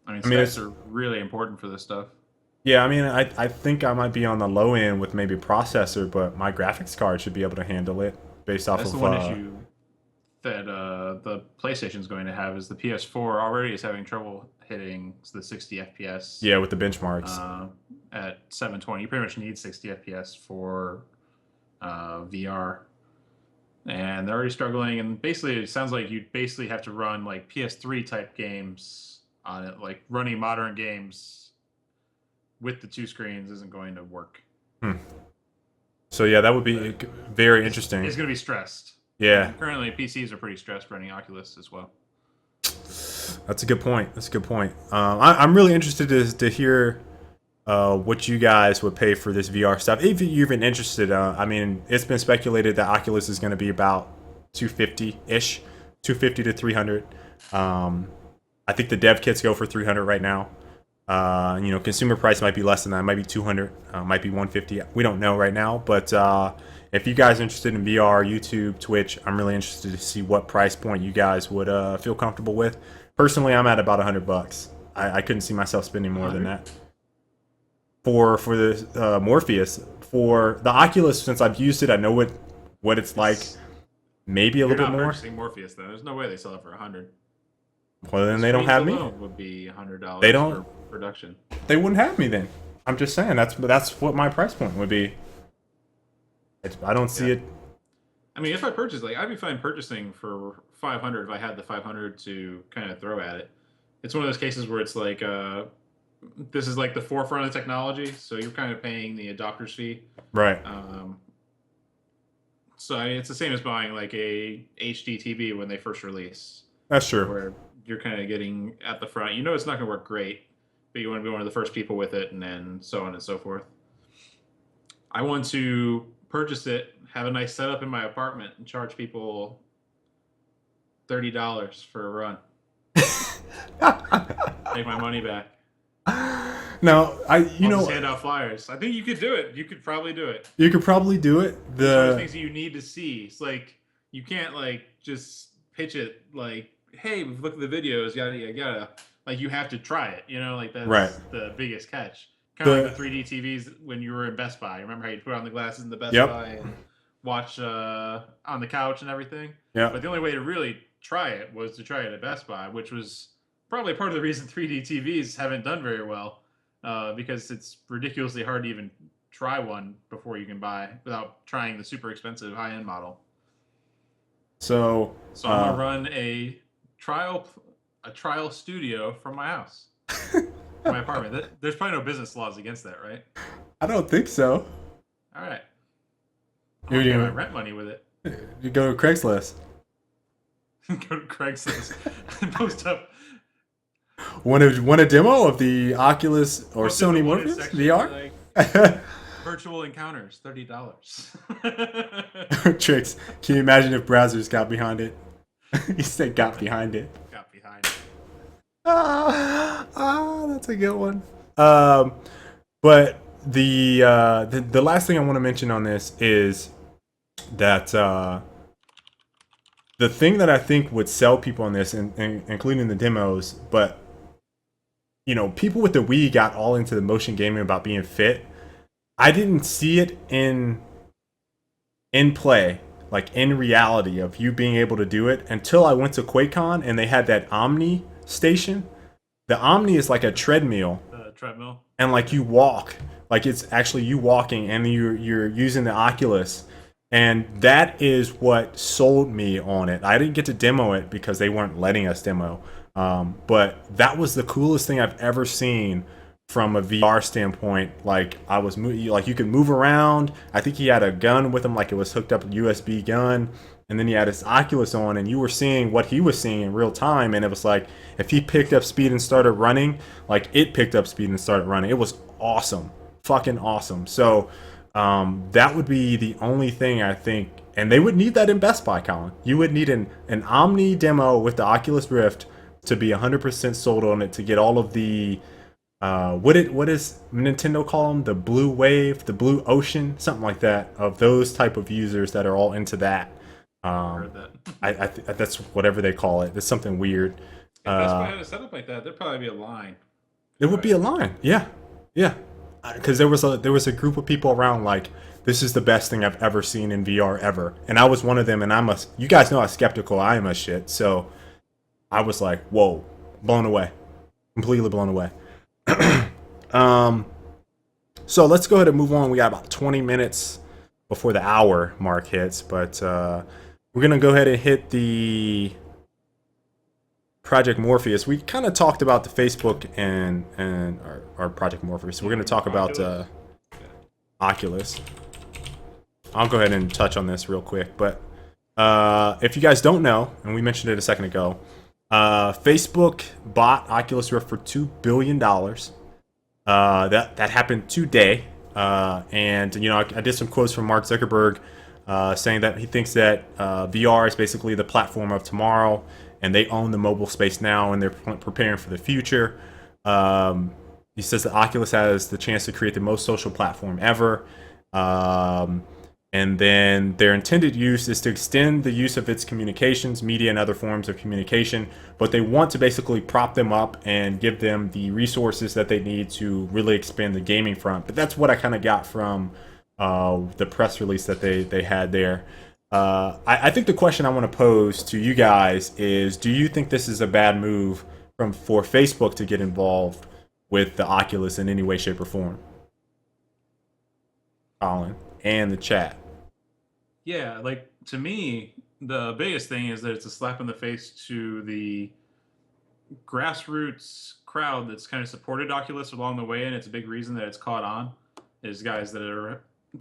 I mean, I mean, specs are really important for this stuff. Yeah, I mean, I think I might be on the low end with maybe processor, but my graphics card should be able to handle it based off That's of. the one issue that the PlayStation's going to have is the PS4 already is having trouble hitting the 60 FPS. Yeah, with the benchmarks. At 720, you pretty much need 60 FPS for VR, and they're already struggling. And basically, it sounds like you basically have to run like PS3 type games on it, like running modern games with the two screens isn't going to work. So yeah, that would be very interesting. It's going to be stressed. Yeah. Currently, PCs are pretty stressed running Oculus as well. That's a good point. I'm really interested to hear what you guys would pay for this VR stuff. If you're even interested, I mean, it's been speculated that Oculus is going to be about $250-ish, $250 to $300. I think the dev kits go for $300 right now. Consumer price might be less than that. It might be $200, might be $150. We don't know right now, but if you guys are interested in VR, YouTube, Twitch, I'm really interested to see what price point you guys would feel comfortable with. Personally, I'm at about $100. I couldn't see myself spending more than that. For the Morpheus, for the Oculus, since I've used it, I know what it's like. Maybe a little bit more. You're not purchasing Morpheus, though. There's no way they sell it for $100. Well, then they don't have me. Would be $100. They don't. For production. They wouldn't have me then. I'm just saying that's what my price point would be. I don't see it. I mean, if I purchase, like, I'd be fine purchasing for $500 if I had the $500 to kind of throw at it. It's one of those cases where it's like, this is like the forefront of the technology, so you're kind of paying the adopter's fee. Right. So it's the same as buying like a HD TV when they first release. That's true. Where you're kind of getting at the front. You know it's not going to work great, but you want to be one of the first people with it, and then so on and so forth. I want to purchase it, have a nice setup in my apartment, and charge people $30 for a run. Take my money back. No, Just hand out flyers. I think you could do it. You could probably do it. You could probably do it. One of the things that you need to see. It's like you can't like just pitch it like, hey, we've looked at the videos, yada. Like you have to try it. Like that's the biggest catch. Kind of like the 3D TVs when you were in Best Buy. Remember how you put on the glasses in the Best Buy and watch on the couch and everything? Yeah. But the only way to really try it was to try it at Best Buy, which was probably part of the reason 3D TVs haven't done very well. Because it's ridiculously hard to even try one before you can buy without trying the super expensive high-end model. So I'm gonna run a trial studio from my house, my apartment. There's probably no business laws against that, right? I don't think so. All right. You're get my rent money with it. You go to Craigslist. Go to Craigslist and post up. Want a demo of the Oculus or Sony Morpheus VR? Like, virtual encounters, $30. Tricks. Can you imagine if browsers got behind it? You said got behind it. Got behind it. That's a good one. But the last thing I want to mention on this is that the thing that I think would sell people on this, including the demos, but people with the Wii got all into the motion gaming about being fit. I didn't see it in play, like in reality of you being able to do it until I went to QuakeCon and they had that Omni station. The Omni is like a treadmill. Treadmill. And like you walk, like it's actually you walking and you're using the Oculus. And that is what sold me on it. I didn't get to demo it because they weren't letting us demo. But that was the coolest thing I've ever seen from a VR standpoint. Like like you could move around. I think he had a gun with him, like it was hooked up a USB gun. And then he had his Oculus on, and you were seeing what he was seeing in real time. And it was like if he picked up speed and started running, like it picked up speed and started running. It was awesome, fucking awesome. So that would be the only thing I think, and they would need that in Best Buy, Colin. You would need an Omni demo with the Oculus Rift to be 100% sold on it, to get all of the what does Nintendo call them? The blue wave, the blue ocean, something like that, of those type of users that are all into that. Heard that. That's whatever they call it. It's something weird. If Best Buy had a setup like that, there'd probably be a line. It would be a line, yeah, yeah. Because there was a group of people around like this is the best thing I've ever seen in VR ever, and I was one of them. And you guys know how skeptical I am of shit, so I was like, whoa, blown away, completely blown away. um, so let's go ahead and move on. We got about 20 minutes before the hour mark hits, but we're gonna go ahead and hit the Project Morpheus. We kind of talked about the Facebook and our Project Morpheus. We're going to talk about Oculus. I'll go ahead and touch on this real quick. But if you guys don't know, and we mentioned it a second ago, Facebook bought Oculus Rift for $2 billion. That happened today. And, you know, I did some quotes from Mark Zuckerberg saying that he thinks that VR is basically the platform of tomorrow, and they own the mobile space now, and they're preparing for the future. He says that Oculus has the chance to create the most social platform ever. And then their intended use is to extend the use of its communications, media, and other forms of communication. But they want to basically prop them up and give them the resources that they need to really expand the gaming front. But that's what I kind of got from the press release that they had there. I think the question I want to pose to you guys is, do you think this is a bad move for Facebook to get involved with the Oculus in any way, shape, or form? Colin and the chat. Yeah, like to me, the biggest thing is that it's a slap in the face to the grassroots crowd that's kind of supported Oculus along the way, and it's a big reason that it's caught on. Is guys they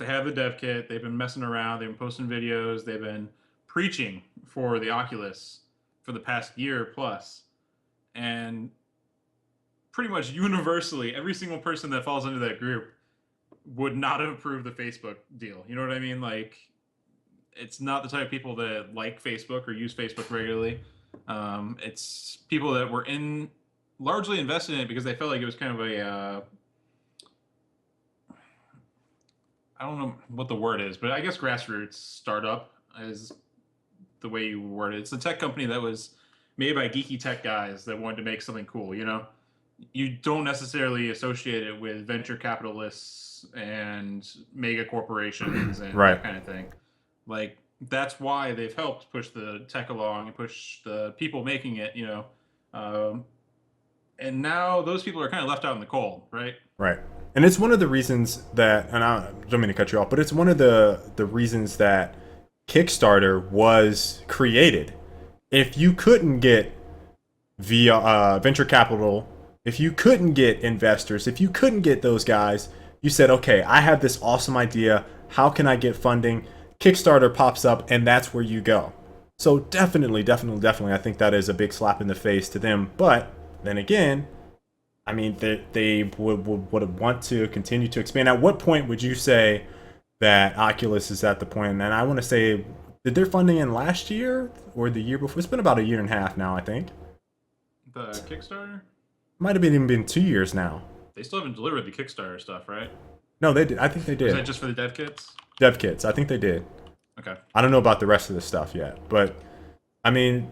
have the dev kit, they've been messing around, they've been posting videos, they've been preaching for the Oculus for the past year plus, and pretty much universally, every single person that falls into that group would not have approved the Facebook deal. You know what I mean? Like, it's not the type of people that like Facebook or use Facebook regularly. It's people that were largely invested in it because they felt like it was kind of a I don't know what the word is, but I guess grassroots startup is the way you word it. It's a tech company that was made by geeky tech guys that wanted to make something cool, you know? You don't necessarily associate it with venture capitalists and mega corporations and Right. that kind of thing. Like, that's why they've helped push the tech along and push the people making it, you know? And now those people are kind of left out in the cold, right? Right. And it's one of the reasons that, and I don't mean to cut you off, but it's one of the reasons that Kickstarter was created. If you couldn't get via venture capital, if you couldn't get investors, if you couldn't get those guys, you said, okay, I have this awesome idea. How can I get funding? Kickstarter pops up, and that's where you go. So definitely, I think that is a big slap in the face to them. But then again, I mean, they would want to continue to expand. At what point would you say that Oculus is at the point? And I want to say, did their funding in last year or the year before? It's been about a year and a half now, I think. The Kickstarter? Might have even been 2 years now. They still haven't delivered the Kickstarter stuff, right? No, they did. I think they did. Is that just for the dev kits? Dev kits. I think they did. Okay. I don't know about the rest of the stuff yet, but I mean,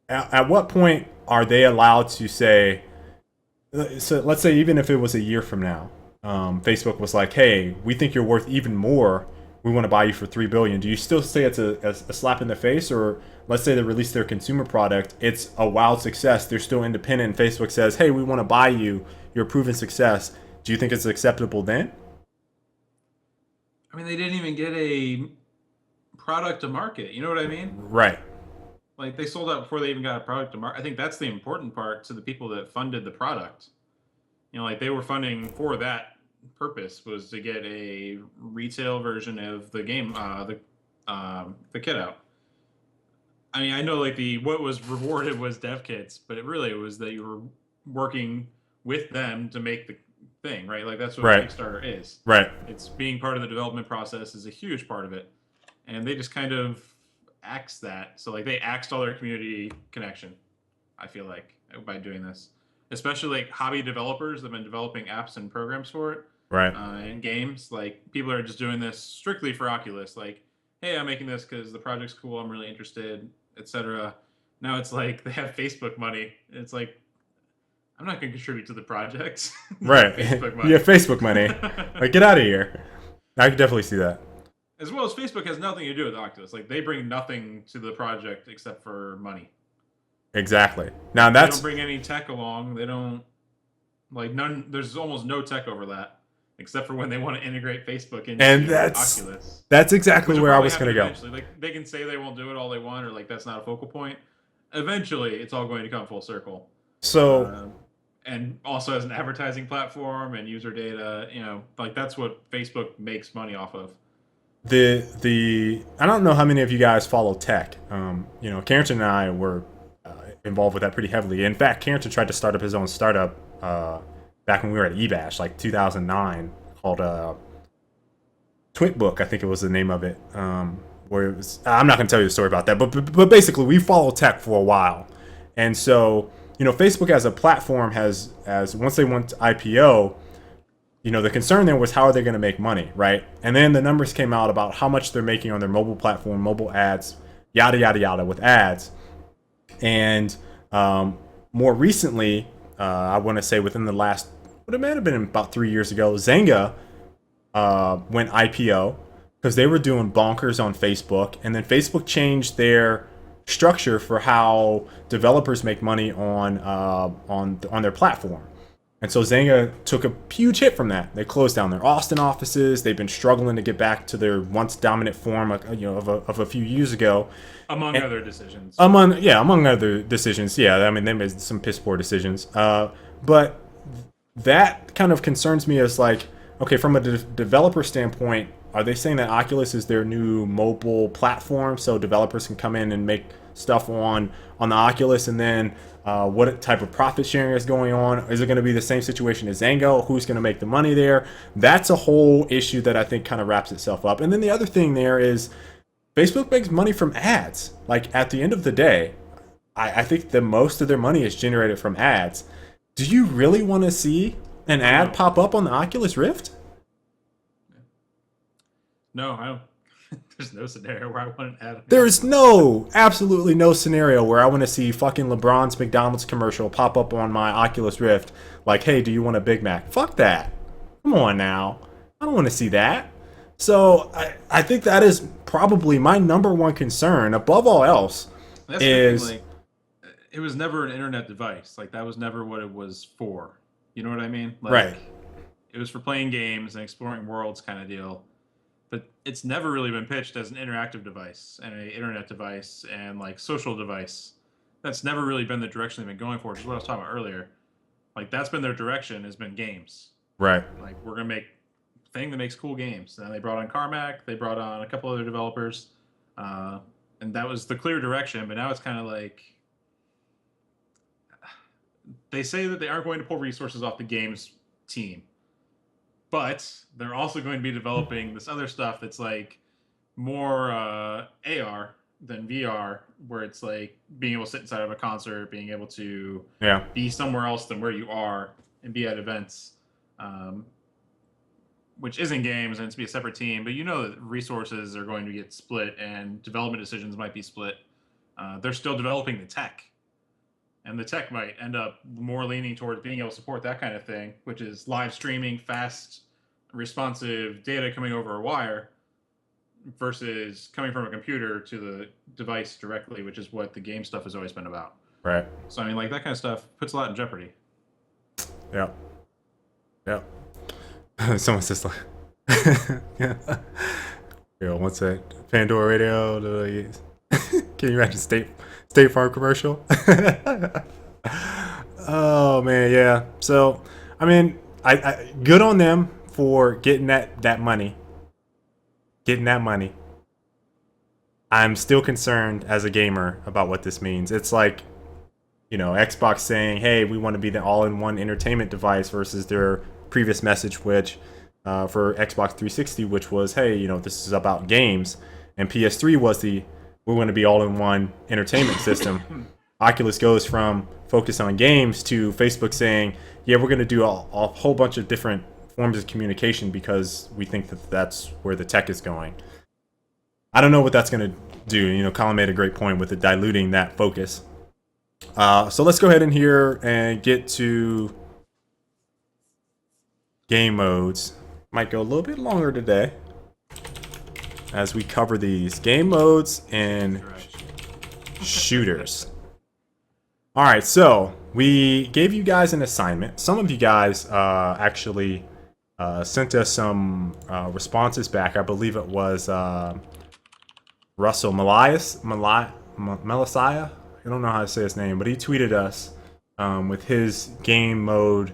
at what point are they allowed to say? So let's say even if it was a year from now, Facebook was like, "Hey, we think you're worth even more. We want to buy you for $3 billion." Do you still say it's a slap in the face, or let's say they release their consumer product, it's a wild success, they're still independent, and Facebook says, "Hey, we want to buy you. You're a proven success." Do you think it's acceptable then? I mean, they didn't even get a product to market. You know what I mean? Right. Like, they sold out before they even got a product to market. I think that's the important part to the people that funded the product. You know, like, they were funding for that purpose, was to get a retail version of the game, the kit out. I mean, I know like what was rewarded was dev kits, but it really was that you were working with them to make the thing, right? Like, that's what Right. Kickstarter is. Right. It's being part of the development process is a huge part of it, and they just kind of axed that. So like, they axed all their community connection, I feel like, by doing this. especially like hobby developers that have been developing apps and programs for it, Right. and games. Like people are just doing this strictly for Oculus. Like, hey, I'm making this because the project's cool. I'm really interested, etc. Now it's like they have Facebook money. It's like I'm not going to contribute to the project. Right. Facebook money. You have Facebook money. Like, get out of here. I can definitely see that. As well as Facebook has nothing to do with Oculus. Like they bring nothing to the project except for money. Exactly. Now They that's don't bring any tech along. They don't like none. There's almost no tech over that, except for when they want to integrate Facebook into Oculus. That's exactly Which will where I probably was going to happen go. eventually. Like they can say they won't do it all they want, or like that's not a focal point. Eventually, it's all going to come full circle. So, and also as an advertising platform and user data, like that's what Facebook makes money off of. I don't know how many of you guys follow tech. Carrington and I were involved with that pretty heavily. In fact, Carrington tried to start up his own startup back when we were at eBash, like 2009, called Twitbook, I think it was the name of it. Where it was, I'm not going to tell you the story about that, but basically we followed tech for a while, and so Facebook as a platform has once they went to IPO. The concern there was how are they going to make money, right? And then the numbers came out about how much they're making on their mobile platform, mobile ads, yada, yada, yada with ads. And more recently, I want to say within the last, it might have been about 3 years ago, Zynga went IPO because they were doing bonkers on Facebook. And then Facebook changed their structure for how developers make money on their platform. And so Zynga took a huge hit from that. They closed down their Austin offices. They've been struggling to get back to their once dominant form, of a few years ago. Among other decisions. Among other decisions. Yeah, I mean, they made some piss poor decisions. But that kind of concerns me as like, okay, from a developer standpoint, are they saying that Oculus is their new mobile platform so developers can come in and make stuff on the Oculus, and then what type of profit sharing is going on? Is it going to be the same situation as Zynga? Who's going to make the money there? That's a whole issue that I think kind of wraps itself up. And then the other thing there is Facebook makes money from ads. Like at the end of the day, I think the most of their money is generated from ads. Do you really want to see an ad pop up on the Oculus Rift? No, I don't. There's no scenario where I want an ad. There's absolutely no scenario where I want to see fucking LeBron's McDonald's commercial pop up on my Oculus Rift. Like, hey, do you want a Big Mac? Fuck that. Come on now. I don't want to see that. So I think that is probably my number one concern above all else. That's the thing, like, it was never an internet device. Like that was never what it was for. You know what I mean? Like, right. It was for playing games and exploring worlds kind of deal. But it's never really been pitched as an interactive device and an internet device and like social device. That's never really been the direction they've been going for, which is what I was talking about earlier. Like that's been their direction, has been games. Right. Like we're gonna make a thing that makes cool games. And they brought on Carmack, they brought on a couple other developers, and that was the clear direction. But now it's kind of like they say that they aren't going to pull resources off the games team. But they're also going to be developing this other stuff that's like more AR than VR, where it's like being able to sit inside of a concert, being able to be somewhere else than where you are and be at events, which isn't games, and it's be a separate team. But that resources are going to get split and development decisions might be split. They're still developing the tech. And the tech might end up more leaning towards being able to support that kind of thing, which is live streaming, fast, responsive data coming over a wire versus coming from a computer to the device directly, which is what the game stuff has always been about. Right. So, I mean, like, that kind of stuff puts a lot in jeopardy. Yeah. Yeah. Someone says, like, yeah. What's that? Pandora Radio? Can you imagine State Farm commercial? Oh man, yeah. So, I mean, I good on them for getting that money. Getting that money. I'm still concerned as a gamer about what this means. It's like, Xbox saying, "Hey, we want to be the all-in-one entertainment device," versus their previous message, which for Xbox 360, which was, "Hey, this is about games," and PS3 was we want to be all-in-one entertainment system. Oculus goes from focus on games to Facebook saying, yeah, we're going to do a whole bunch of different forms of communication because we think that that's where the tech is going. I don't know what that's going to do. You know, Colin made a great point with it diluting that focus. So let's go ahead in here and get to game modes. Might go a little bit longer today as we cover these game modes and shooters. All right, so we gave you guys an assignment. Some of you guys actually sent us some responses back. I believe it was Russell Melisiah. I don't know how to say his name, but he tweeted us with his game mode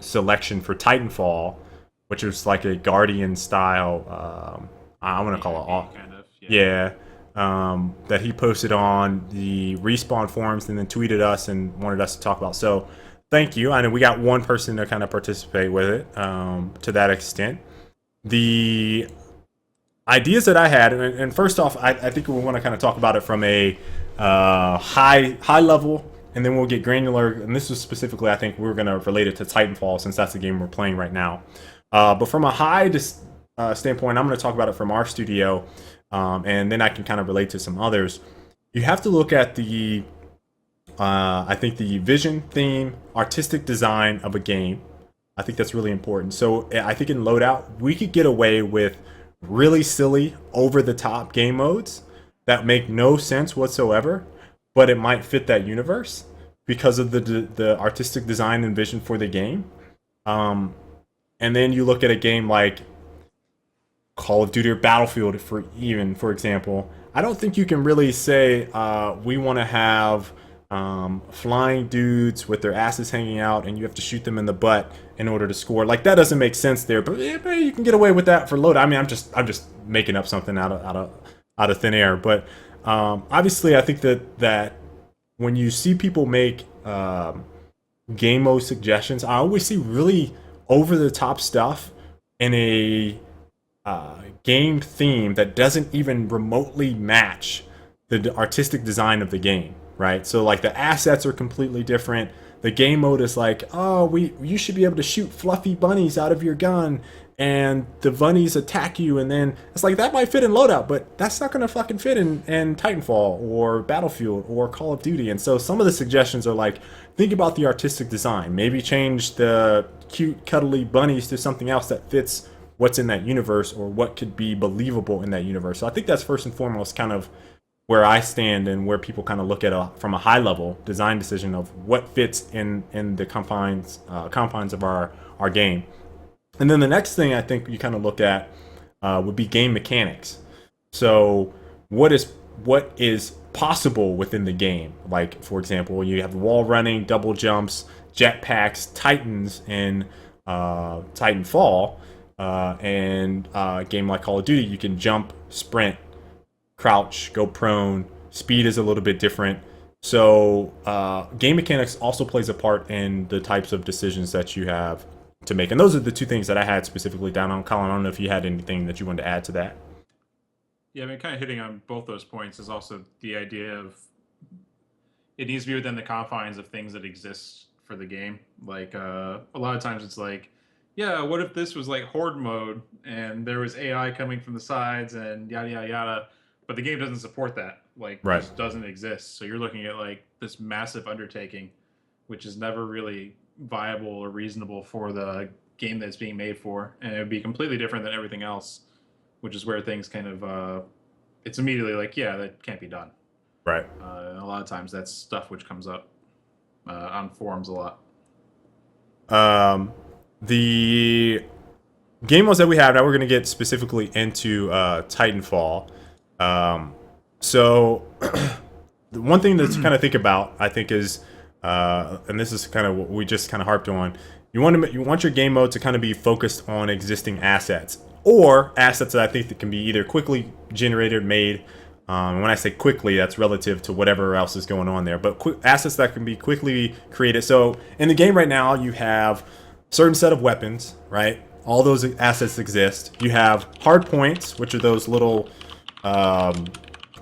selection for Titanfall, which was like a Guardian style. I want to call it kind of. Yeah. That he posted on the Respawn forums and then tweeted us and wanted us to talk about. So thank you. I know we got one person to kind of participate with it to that extent. The ideas that I had, and first off, I think we want to kind of talk about it from a high level, and then we'll get granular. And this was specifically, I think we're going to relate it to Titanfall since that's the game we're playing right now. But from a high standpoint, I'm going to talk about it from our studio. And then I can kind of relate to some others. You have to look at the, I think the vision, theme, artistic design of a game. I think that's really important. So I think in loadout, we could get away with really silly, over-the-top game modes that make no sense whatsoever, but it might fit that universe because of the artistic design and vision for the game. And then you look at a game like Call of Duty or Battlefield, for example, I don't think you can really say we want to have flying dudes with their asses hanging out and you have to shoot them in the butt in order to score. Like, that doesn't make sense there, but you can get away with that for load. I mean, I'm just making up something out of thin air. But obviously, I think that when you see people make game mode suggestions, I always see really over the top stuff in a game theme that doesn't even remotely match the artistic design of the game, right? So like the assets are completely different. The game mode is like, oh, you should be able to shoot fluffy bunnies out of your gun and the bunnies attack you, and then it's like that might fit in loadout, but that's not gonna fucking fit in Titanfall or Battlefield or Call of Duty. And so some of the suggestions are like, think about the artistic design, maybe change the cute cuddly bunnies to something else that fits what's in that universe or what could be believable in that universe. So I think that's first and foremost kind of where I stand and where people kind of look at from a high level design decision of what fits in the confines of our game. And then the next thing I think you kind of look at would be game mechanics. So what is possible within the game? Like, for example, you have wall running, double jumps, jetpacks, titans in Titanfall. And a game like Call of Duty, you can jump, sprint, crouch, go prone. Speed is a little bit different. So game mechanics also plays a part in the types of decisions that you have to make. And those are the two things that I had specifically down on. Colin, I don't know if you had anything that you wanted to add to that. Yeah, I mean, kind of hitting on both those points is also the idea of it needs to be within the confines of things that exist for the game. Like a lot of times it's like, yeah, what if this was like horde mode and there was AI coming from the sides and yada yada yada, but the game doesn't support that. Like, right. Just doesn't exist. So you're looking at like this massive undertaking, which is never really viable or reasonable for the game that's being made for, and it would be completely different than everything else, which is where things kind of it's immediately like, yeah, that can't be done. Right. And a lot of times that's stuff which comes up on forums a lot. The game modes that we have now, we're going to get specifically into Titanfall. So the one thing to kind of think about, I think, is, and this is kind of what we just kind of harped on, you want your game mode to kind of be focused on existing assets, or assets that I think that can be either quickly generated, made. When I say quickly, that's relative to whatever else is going on there, but assets that can be quickly created. So in the game right now, you have certain set of weapons, right? All those assets exist. You have hard points, which are those little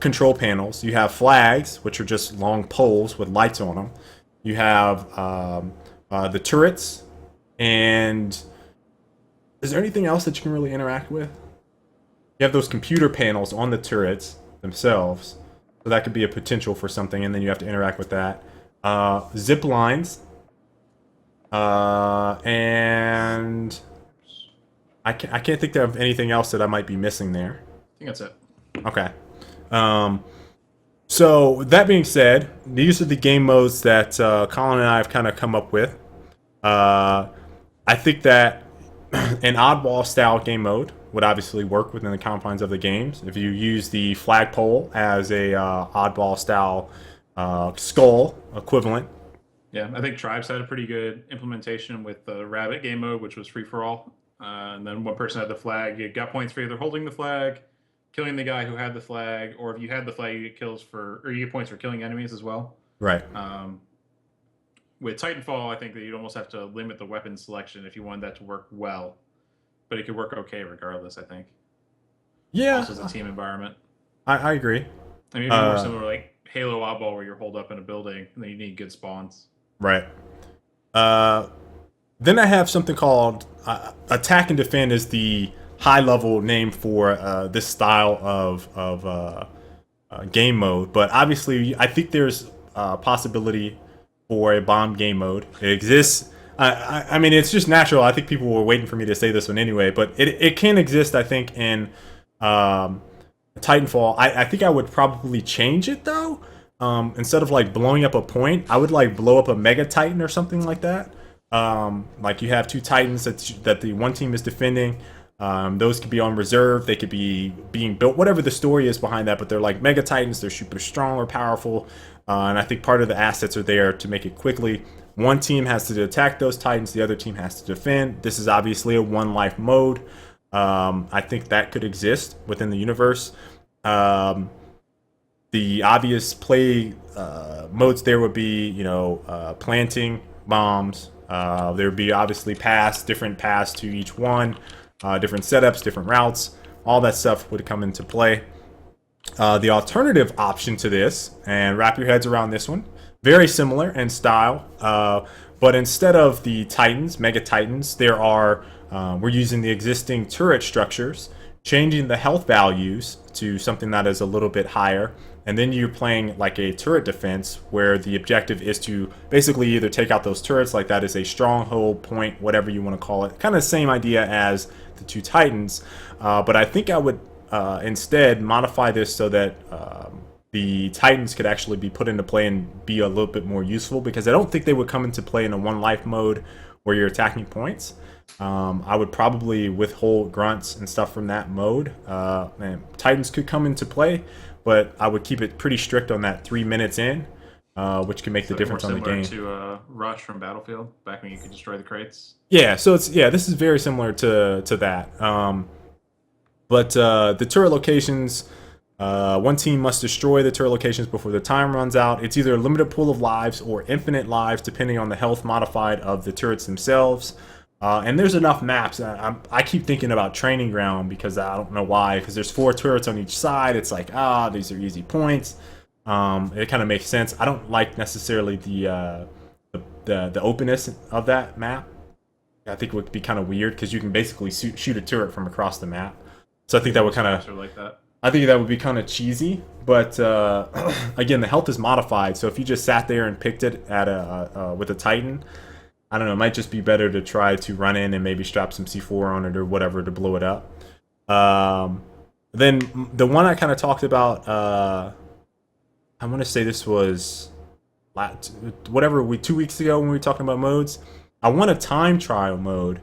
control panels. You have flags, which are just long poles with lights on them. You have the turrets, and is there anything else that you can really interact with? You have those computer panels on the turrets themselves, so that could be a potential for something, and then you have to interact with that. Zip lines, and I can't think of anything else that I might be missing there. I think that's it. Okay. So that being said, these are the game modes that Colin and I have kind of come up with. I think that an oddball style game mode would obviously work within the confines of the games. If you use the flagpole as a oddball style skull equivalent. Yeah, I think Tribes had a pretty good implementation with the Rabbit game mode, which was free for all. And then one person had the flag. You got points for either holding the flag, killing the guy who had the flag, or if you had the flag, you get you get points for killing enemies as well. Right. With Titanfall, I think that you'd almost have to limit the weapon selection if you wanted that to work well, but it could work okay regardless. I think. Yeah. Also, as a team environment. I agree. I mean, more similar like Halo Oddball, where you're holed up in a building and then you need good spawns. Right. Then I have something called Attack and Defend is the high-level name for this style of game mode. But obviously, I think there's a possibility for a bomb game mode. It exists. I mean, it's just natural. I think people were waiting for me to say this one anyway. But it can exist, I think, in Titanfall. I think I would probably change it, though. Instead of like blowing up a point, I would like blow up a Mega Titan or something like that. Like you have two Titans that the one team is defending. Those could be on reserve. They could be being built, whatever the story is behind that. But they're like Mega Titans. They're super strong or powerful. And I think part of the assets are there to make it quickly. One team has to attack those Titans. The other team has to defend. This is obviously a one life mode. I think that could exist within the universe. The obvious play modes there would be, planting bombs. There would be obviously different paths to each one, different setups, different routes. All that stuff would come into play. The alternative option to this, and wrap your heads around this one, very similar in style, but instead of the Titans, Mega Titans, we're using the existing turret structures, changing the health values to something that is a little bit higher, and then you're playing like a turret defense where the objective is to basically either take out those turrets, like that is a stronghold point, whatever you want to call it. Kind of the same idea as the two Titans, but I think I would instead modify this so that the Titans could actually be put into play and be a little bit more useful, because I don't think they would come into play in a one life mode where you're attacking points. I would probably withhold grunts and stuff from that mode. And Titans could come into play, but I would keep it pretty strict on that 3 minutes in, which can make the difference on the game. To Rush from Battlefield, back when you could destroy the crates. Yeah, so this is very similar to that. But the turret locations, one team must destroy the turret locations before the time runs out. It's either a limited pool of lives or infinite lives, depending on the health modified of the turrets themselves. And there's enough maps. I keep thinking about Training Ground because I don't know why. Because there's 4 turrets on each side. It's like, these are easy points. It kind of makes sense. I don't like necessarily the openness of that map. I think it would be kind of weird because you can basically shoot a turret from across the map. So I think that would kind of like that. I think that would be kind of cheesy, but again, the health is modified. So if you just sat there and picked it at with a Titan, I don't know, it might just be better to try to run in and maybe strap some C4 on it or whatever to blow it up. Then the one I kind of talked about, I want to say this was 2 weeks ago when we were talking about modes. I want a time trial mode.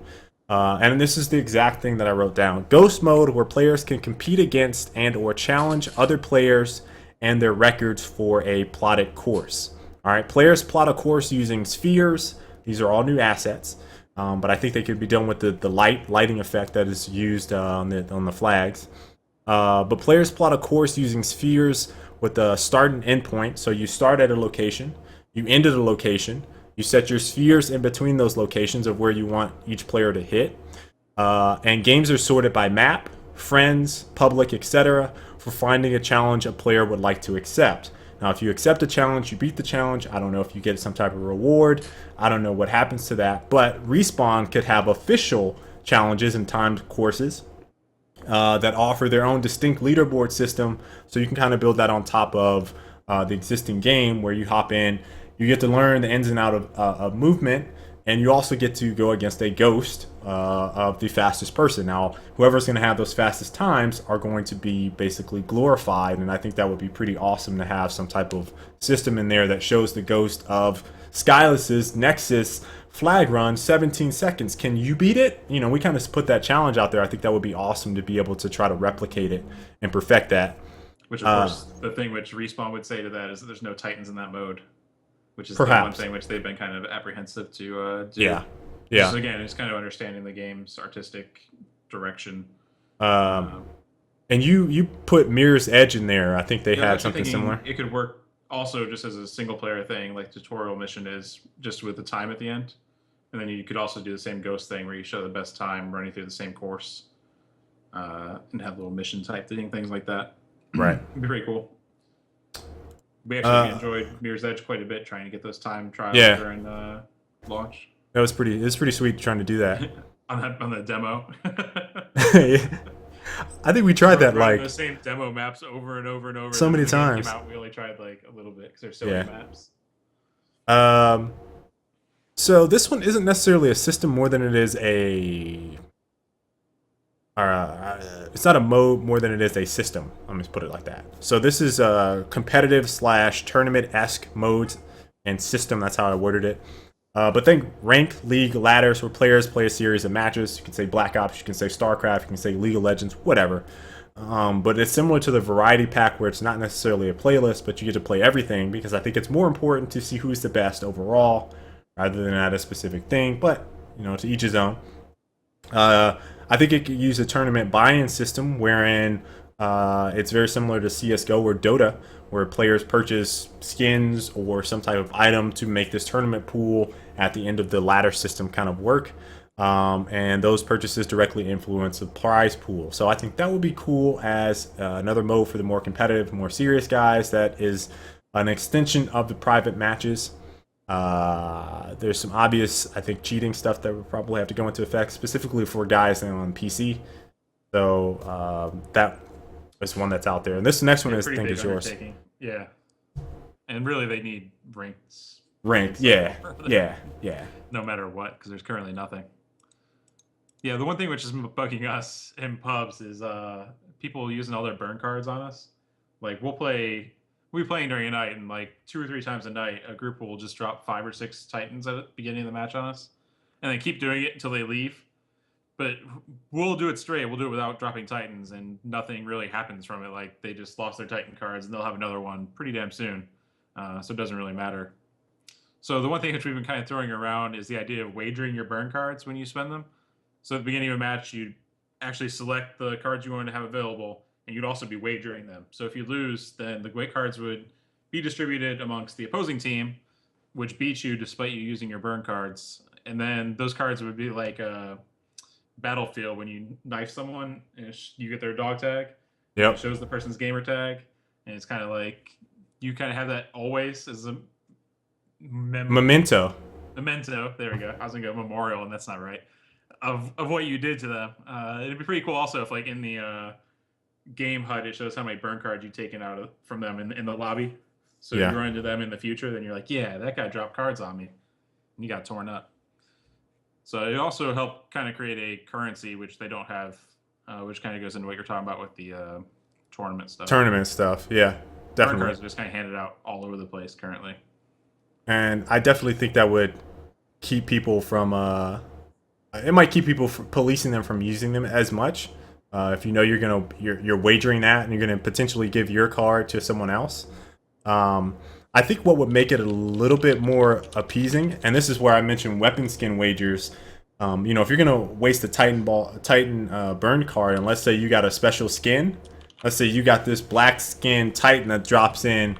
And this is the exact thing that I wrote down. Ghost mode, where players can compete against and or challenge other players and their records for a plotted course. All right, players plot a course using spheres. These are all new assets, but I think they could be done with the lighting effect that is used on the flags. But players plot a course using spheres with a start and end point. So you start at a location, you end at a location. You set your spheres in between those locations of where you want each player to hit. And games are sorted by map, friends, public, etc., for finding a challenge a player would like to accept. Now, if you accept a challenge, you beat the challenge. I don't know if you get some type of reward. I don't know what happens to that. But Respawn could have official challenges and timed courses that offer their own distinct leaderboard system. So you can kind of build that on top of the existing game where you hop in. You get to learn the ins and outs of movement. And you also get to go against a ghost of the fastest person. Now, whoever's going to have those fastest times are going to be basically glorified. And I think that would be pretty awesome to have some type of system in there that shows the ghost of Skylus's Nexus flag run 17 seconds. Can you beat it? You know, we kind of put that challenge out there. I think that would be awesome to be able to try to replicate it and perfect that. Which, of course, the thing which Respawn would say to that is that there's no Titans in that mode. Which is perhaps the one thing which they've been kind of apprehensive to do. Yeah. Just, again, it's kind of understanding the game's artistic direction. And you put Mirror's Edge in there. I think they had something similar. It could work also just as a single player thing, like tutorial mission is, just with the time at the end. And then you could also do the same ghost thing where you show the best time running through the same course, and have little mission type things like that. Right. It'd be pretty cool. We actually enjoyed Mirror's Edge quite a bit, trying to get those time trials during launch. It was pretty sweet trying to do that on the demo. I think we tried that like the same demo maps over and over and over. So many times. We only tried like a little bit because there's so many maps. So this one isn't necessarily a system more than it is a. It's not a mode more than it is a system. Let me just put it like that. So this is a competitive / tournament-esque modes and system. That's how I worded it. But think rank, league, ladders where players play a series of matches. You can say Black Ops, you can say StarCraft, you can say League of Legends, whatever. But it's similar to the variety pack where it's not necessarily a playlist, but you get to play everything because I think it's more important to see who's the best overall rather than at a specific thing. But, you know, to each his own. I think it could use a tournament buy-in system wherein it's very similar to CSGO or Dota, where players purchase skins or some type of item to make this tournament pool at the end of the ladder system kind of work. And those purchases directly influence the prize pool. So I think that would be cool as another mode for the more competitive, more serious guys. That is an extension of the private matches. There's some obvious, I think, cheating stuff that would probably have to go into effect, specifically for guys on PC. So that is one that's out there. And this next one is, I think, is yours. Yeah. And really, they need ranks. Ranked, yeah. No matter what, because there's currently nothing. Yeah, the one thing which is bugging us in pubs is people using all their burn cards on us. Like, we'll be playing during a night, and like 2 or 3 times a night, a group will just drop 5 or 6 Titans at the beginning of the match on us, and then keep doing it until they leave. But we'll do it straight. We'll do it without dropping Titans, and nothing really happens from it. Like, they just lost their Titan cards, and they'll have another one pretty damn soon. So it doesn't really matter. So the one thing which we've been kind of throwing around is the idea of wagering your burn cards when you spend them. So at the beginning of a match, you'd actually select the cards you want to have available, and you'd also be wagering them. So if you lose, then the weight cards would be distributed amongst the opposing team, which beats you despite you using your burn cards. And then those cards would be like a Battlefield when you knife someone, and you get their dog tag. Yep. It shows the person's gamer tag, and it's kind of like you kind of have that always as a memento. There we go. I was gonna go memorial, and that's not right. Of what you did to them. It'd be pretty cool also if, like, in the game HUD, it shows how many burn cards you've taken out from them in the lobby. So if you run into them in the future, then you're like, yeah, that guy dropped cards on me, and you got torn up. So it also helped kind of create a currency which they don't have, which kind of goes into what you're talking about with the tournament stuff. Yeah, definitely. Burn cards are just kind of handed out all over the place currently. And I definitely think that would keep people from it might keep people from policing them from using them as much. If you know you're wagering that and you're gonna potentially give your card to someone else. I think what would make it a little bit more appeasing, and this is where I mentioned weapon skin wagers. If you're gonna waste a Titan burn card, and let's say you got a special skin, let's say you got this black skin Titan that drops in,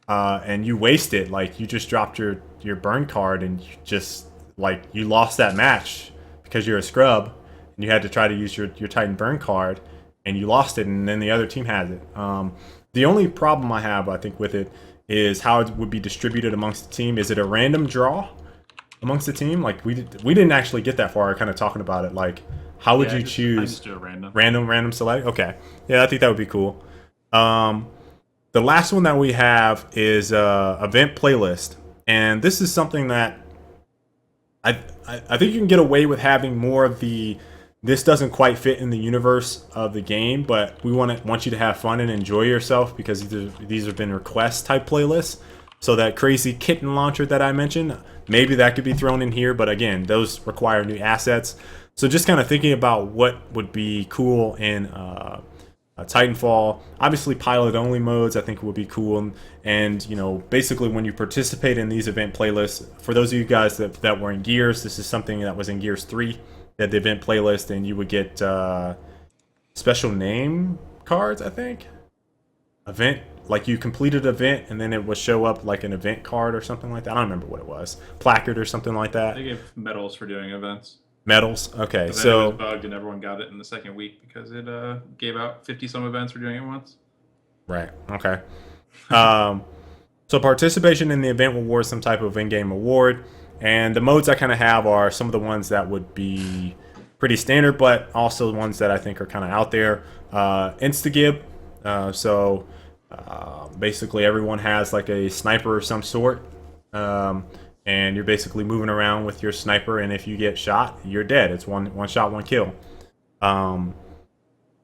and you waste it, like you just dropped your burn card, and you lost that match because you're a scrub and you had to try to use your Titan burn card. and you lost it, and then the other team has it. The only problem I have, I think, with it is how it would be distributed amongst the team. Is it a random draw amongst the team? Like we didn't actually get that far. Kind of talking about it. Like how would you choose? I just do a random. Random select. Okay, yeah, I think that would be cool. The last one that we have is event playlist, and this is something that I think you can get away with having more of the. This doesn't quite fit in the universe of the game, but we want you to have fun and enjoy yourself because these have been request type playlists. So that crazy kitten launcher that I mentioned, maybe that could be thrown in here, but again, those require new assets. So just kind of thinking about what would be cool in Titanfall. Obviously, pilot-only modes I think would be cool, and you know, basically when you participate in these event playlists, for those of you guys that were in Gears, this is something that was in Gears 3. That the event playlist, and you would get special name cards, I think. Event, like you completed an event, and then it would show up like an event card or something like that. I don't remember what it was. Placard or something like that. They gave medals for doing events. Medals, okay. But then so it was bugged, and everyone got it in the second week because it gave out 50-some events for doing it once. Right. Okay. So participation in the event will award some type of in-game award. And the modes I kind of have are some of the ones that would be pretty standard, but also the ones that I think are kind of out there. Instagib. Basically everyone has like a sniper of some sort. And you're basically moving around with your sniper, and if you get shot, you're dead. It's one shot, one kill.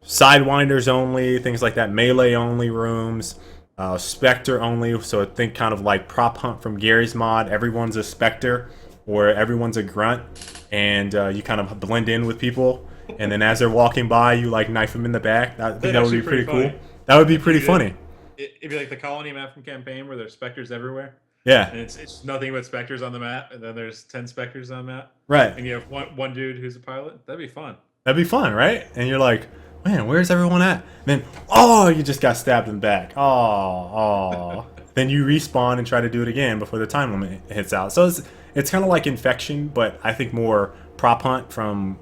Sidewinders only, things like that. Melee only rooms. Spectre only, so think kind of like prop hunt from Gary's mod. Everyone's a Spectre or everyone's a grunt, and you kind of blend in with people, and then as they're walking by, you like knife them in the back. I think that would be pretty cool. That would be pretty funny. It'd be like the colony map from Campaign where there's Spectres everywhere. Yeah. And it's nothing but Spectres on the map, and then there's 10 Spectres on the map. Right. And you have one dude who's a pilot. That'd be fun. That'd be fun, right? And you're like, man, where's everyone at? And then, oh, you just got stabbed in the back. Oh. Then you respawn and try to do it again before the time limit hits out. So it's kind of like Infection, but I think more prop hunt from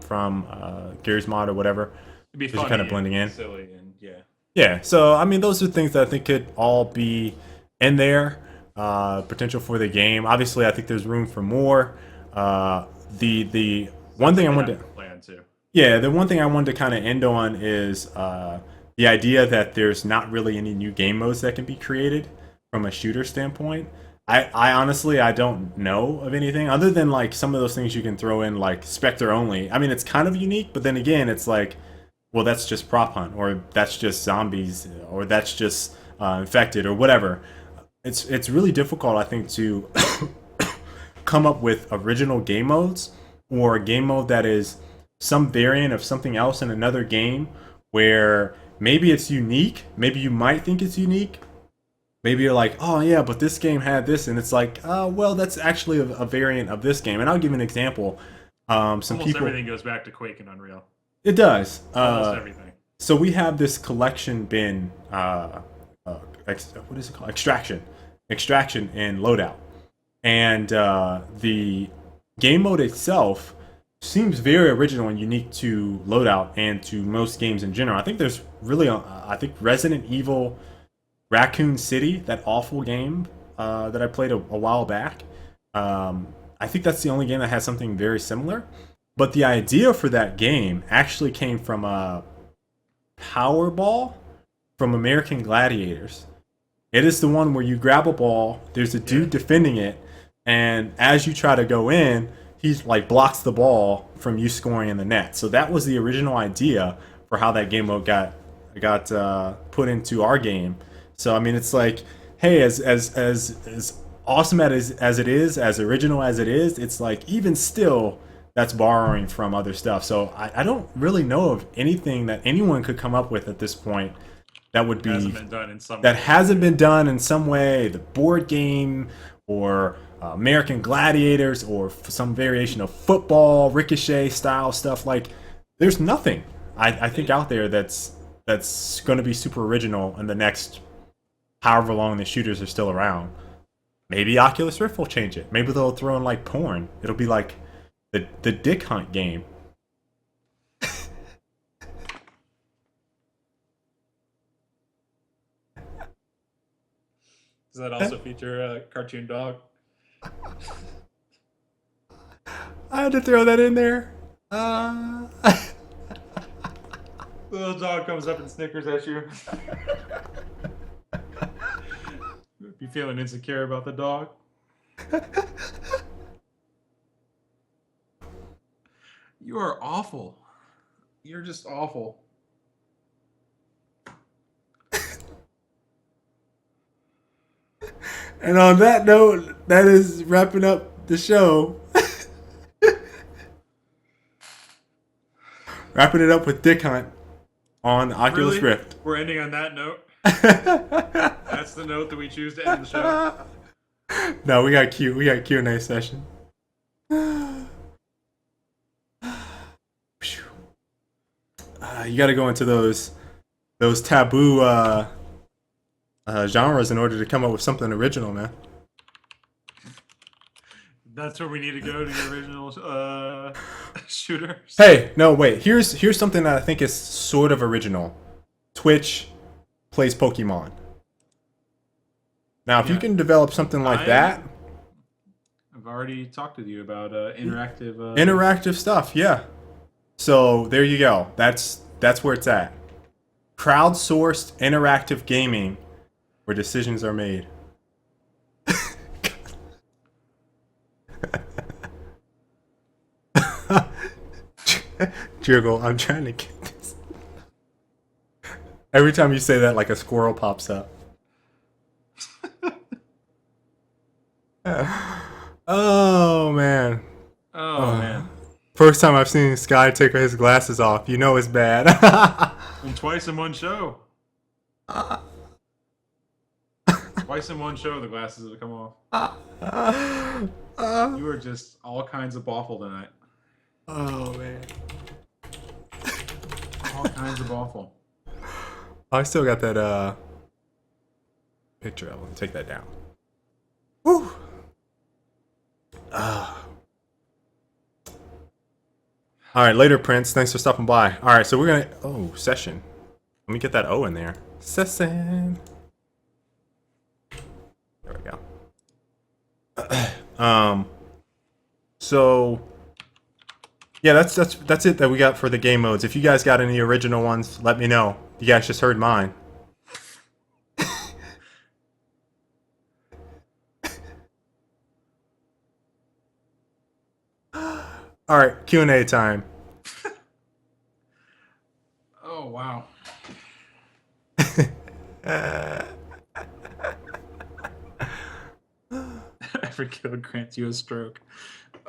Gears mod or whatever. It'd be fun. Kind of blending in. Silly and yeah. Yeah. So I mean, those are things that I think could all be in there. Potential for the game. Obviously, I think there's room for more. The one thing I wanted to plan too. Yeah, the one thing I wanted to kind of end on is the idea that there's not really any new game modes that can be created from a shooter standpoint. I honestly, I don't know of anything other than like some of those things you can throw in like Spectre only. I mean, it's kind of unique, but then again, it's like, well, that's just prop hunt, or that's just zombies, or that's just infected, or whatever. It's really difficult, I think, to come up with original game modes or a game mode that is some variant of something else in another game where maybe it's unique. Maybe you might think it's unique. Maybe you're like, oh yeah, but this game had this, and it's like, well, that's actually a variant of this game. And I'll give you an example. Almost everything goes back to Quake and Unreal. It does. Almost everything. So we have this collection bin. What is it called? Extraction and loadout, and the game mode itself seems very original and unique to loadout and to most games in general. I think there's really, I think Resident Evil Raccoon City, that awful game that I played a while back. I think that's the only game that has something very similar. But the idea for that game actually came from a Powerball from American Gladiators. It is the one where you grab a ball, there's a dude defending it, and as you try to go in, he's like blocks the ball from you scoring in the net. So that was the original idea for how that game mode got put into our game. So I mean, it's like, hey, as awesome as it is, as original as it is, it's like even still that's borrowing from other stuff. So I don't really know of anything that anyone could come up with at this point that would be hasn't been done in some way. The board game or American Gladiators or some variation of football, Ricochet style stuff. Like, there's nothing I think out there that's going to be super original in the next however long the shooters are still around. Maybe Oculus Rift will change it. Maybe they'll throw in like porn. It'll be like the Dick Hunt game. Does that also feature a cartoon dog? I had to throw that in there. The little dog comes up and snickers at you. You feeling insecure about the dog? You are awful. You're just awful. And on that note, that is wrapping up the show. Wrapping it up with Dick Hunt on Oculus Rift. We're ending on that note. That's the note that we choose to end the show. No, we got Q&A session. You got to go into those taboo genres in order to come up with something original, man. That's where we need to go to the original shooters. Hey, no, wait. Here's something that I think is sort of original. Twitch plays Pokemon. Now, if you can develop something like that, I've already talked with you about interactive interactive stuff. Yeah. So there you go. That's where it's at. Crowdsourced interactive gaming, where decisions are made. Jiggle, I'm trying to get this. Every time you say that, like a squirrel pops up. Oh man. Oh man. First time I've seen Sky take his glasses off. You know it's bad. And twice in one show. Twice in one show, the glasses have come off. You are just all kinds of awful tonight. Oh man. All kinds of awful. I still got that picture. I want to take that down. Woo. All right, later, Prince. Thanks for stopping by. All right, so we're gonna. Oh, session. Let me get that O in there. Session. There we go. So yeah, that's it that we got for the game modes. If you guys got any original ones, let me know. You guys just heard mine. All right, Q&A time. Oh wow. Every kill grants you a stroke.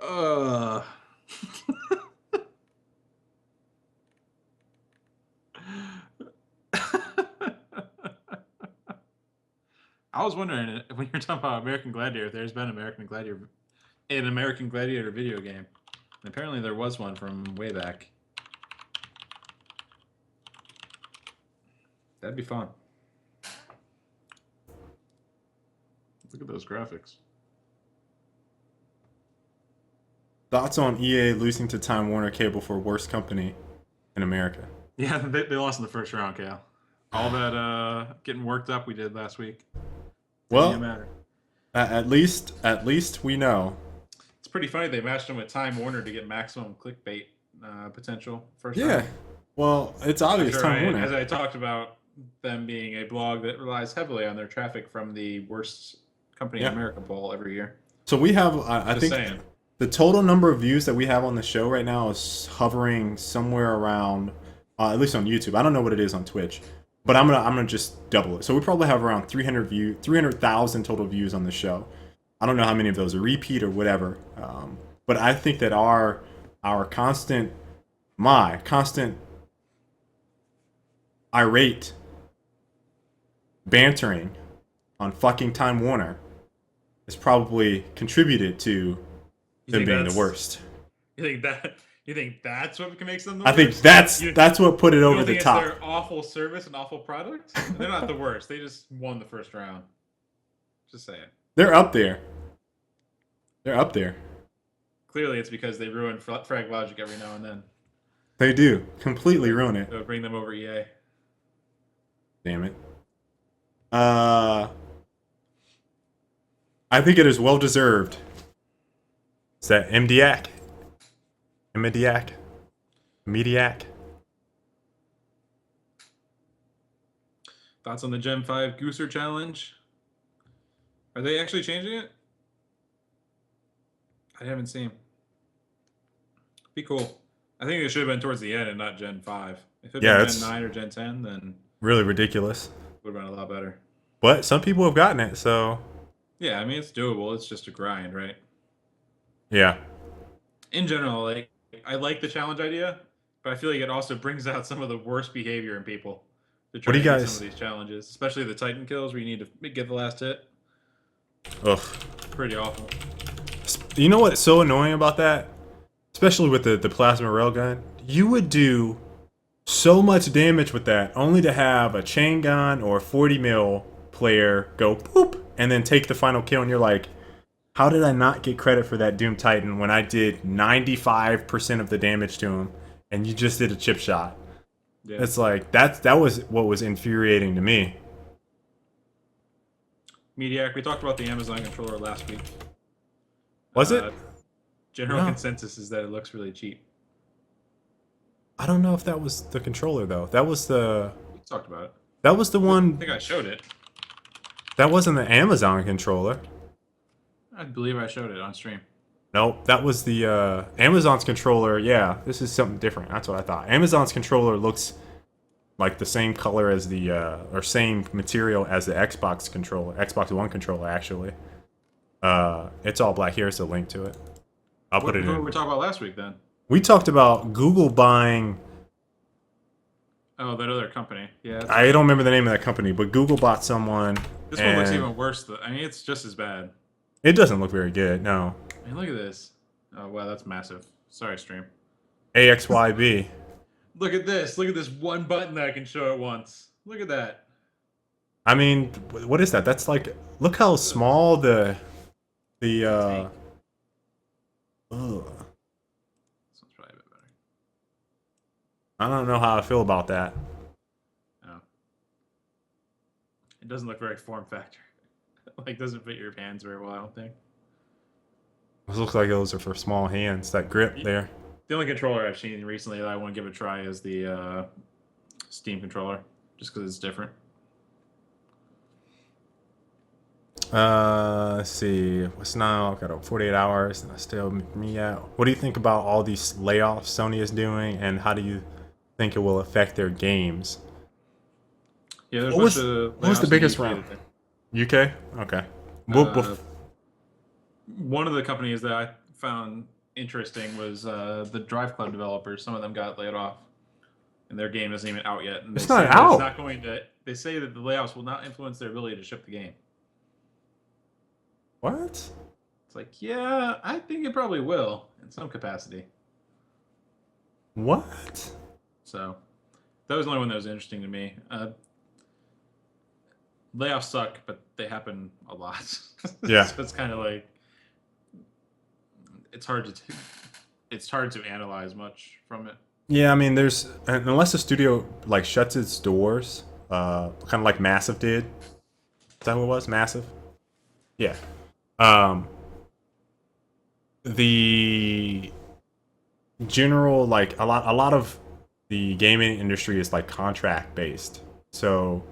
I was wondering when you're talking about American Gladiator, if there's been an American Gladiator video game. And apparently there was one from way back. That'd be fun. Look at those graphics. Thoughts on EA losing to Time Warner Cable for worst company in America? Yeah, they lost in the first round, Cal. All that getting worked up we did last week. Well, at least we know. It's pretty funny they matched them with Time Warner to get maximum clickbait potential first round. Yeah, well, it's obvious Time Warner. As I talked about them being a blog that relies heavily on their traffic from the worst company in America poll every year. So we have, I think, the total number of views that we have on the show right now is hovering somewhere around, at least on YouTube. I don't know what it is on Twitch, but I'm gonna just double it. So we probably have around 300,000 total views on the show. I don't know how many of those are repeat or whatever, but I think that our constant irate bantering on fucking Time Warner has probably contributed to them being the worst. You think that's what makes them the worst? I think that's what put it over the top. It's their awful service and awful product? They're not the worst. They just won the first round. Just saying. They're up there. They're up there. Clearly, it's because they ruin Frag Logic every now and then. They do. Completely ruin it. It would bring them over EA. Damn it. I think it is well deserved. Is that MDAC? MDAC? Mediac? Thoughts on the Gen 5 Gooser Challenge? Are they actually changing it? I haven't seen. Be cool. I think it should have been towards the end and not Gen 5. If it had been Gen 9 or Gen 10, then really ridiculous. Would have been a lot better. But some people have gotten it, so yeah, I mean it's doable. It's just a grind, right? Yeah. In general, like I like the challenge idea, but I feel like it also brings out some of the worst behavior in people to try to get some of these challenges, especially the Titan kills where you need to get the last hit. Ugh. Pretty awful. You know what's so annoying about that? Especially with the plasma railgun? You would do so much damage with that only to have a chain gun or a 40 mil player go poop and then take the final kill, and you're like, how did I not get credit for that Doom Titan when I did 95% of the damage to him and you just did a chip shot? Yeah. It's like that was what was infuriating to me. Mediac, we talked about the Amazon controller last week. Was it? General consensus is that it looks really cheap. I don't know if that was the controller though. That was the. We talked about it. That was the one. I think I showed it. That wasn't the Amazon controller. I believe I showed it on stream. Nope, that was the Amazon's controller. Yeah, this is something different. That's what I thought. Amazon's controller looks like the same color as the or same material as the Xbox controller, Xbox One controller actually. It's all black. Here's a link to it. I'll put it in. What did we talk about last week then? We talked about Google buying. Oh, that other company. Yeah. I don't remember the name of that company, but Google bought someone. This one looks even worse. I mean, it's just as bad. It doesn't look very good. No. I mean, look at this. Oh wow, that's massive. Sorry, stream. AXYB. Look at this. Look at this one button that I can show at once. Look at that. I mean, what is that? That's like, look how small the ugh. This one's probably a bit better. I don't know how I feel about that. Oh. It doesn't look very form factor. Like, doesn't fit your hands very well, I don't think. It looks like those are for small hands. That grip there. The only controller I've seen recently that I want to give a try is the Steam controller, just because it's different. Let's see. What's now? I've got 48 hours, and I still me out. What do you think about all these layoffs Sony is doing, and how do you think it will affect their games? Yeah, there's what was the biggest round? UK? Okay. One of the companies that I found interesting was the Drive Club developers. Some of them got laid off, and their game isn't even out yet. And it's not out. It's not going to. They say that the layoffs will not influence their ability to ship the game. What? It's like, yeah, I think it probably will in some capacity. What? So that was the only one that was interesting to me. Layoffs suck, but they happen a lot. Yeah. So it's kind of like it's hard to analyze much from it. Yeah, I mean, there's unless the studio like shuts its doors, kind of like Massive did. Is that what it was? Massive? Yeah. The general like a lot of the gaming industry is like contract based. So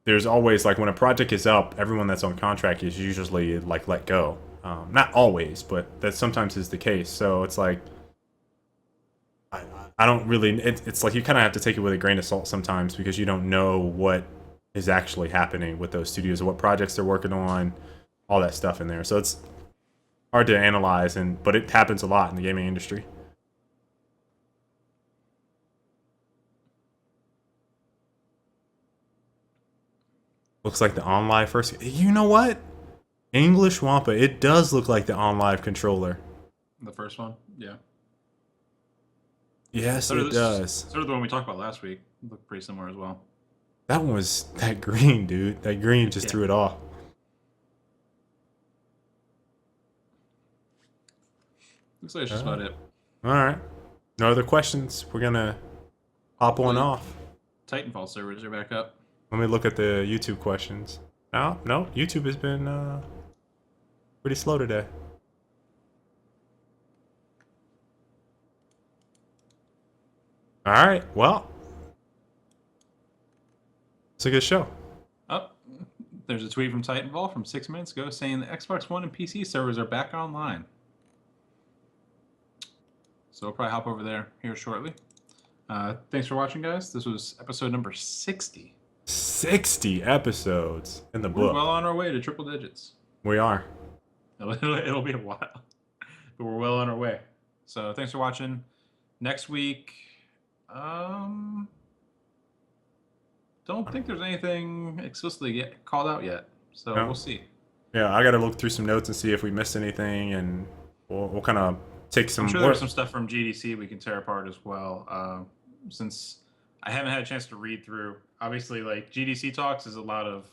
there's always like when a project is up, everyone that's on contract is usually like let go. Not always, but that sometimes is the case. So it's like I don't really. It's like you kind of have to take it with a grain of salt sometimes because you don't know what is actually happening with those studios, or what projects they're working on, all that stuff in there. So it's hard to analyze, but it happens a lot in the gaming industry. Looks like the OnLive first. You know what? English Wampa. It does look like the OnLive controller. The first one, yeah. Yes, it does. Sort of the one we talked about last week. It looked pretty similar as well. That one was that green, dude. That green just threw it off. Looks like it's just about it. All right. No other questions. We're gonna hop on off. Titanfall servers are back up. Let me look at the YouTube questions. No, YouTube has been Pretty slow today. All right. Well, it's a good show. Oh, there's a tweet from Titanfall from 6 minutes ago saying the Xbox One and PC servers are back online. So we'll probably hop over there here shortly. Thanks for watching, guys. This was episode number 60. 60 episodes in the We're book. well on our way to triple digits. We are. It'll be a while, but we're well on our way. So thanks for watching. Next week, don't think there's anything explicitly called out yet. So No. we'll see. Yeah, I got to look through some notes and see if we missed anything, and we'll kind of take some. I'm sure there's some stuff from GDC we can tear apart as well. Since I haven't had a chance to read through, obviously, like GDC talks is a lot of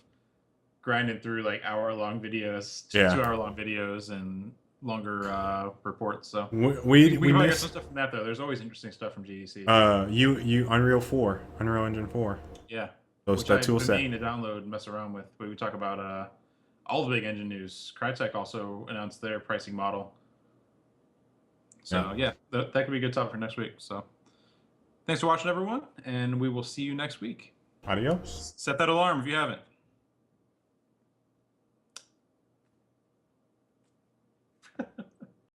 grinding through like hour-long videos, Yeah. 2-hour-long videos, and longer reports. So we can get missed some stuff from that though. There's always interesting stuff from GDC. you Unreal Engine 4. Yeah. Those Which that I've tool been set. meaning to download and mess around with. We talk about all the big engine news. Crytek also announced their pricing model. So yeah, that could be a good topic for next week. So thanks for watching, everyone, and we will see you next week. Adios. Set that alarm if you haven't.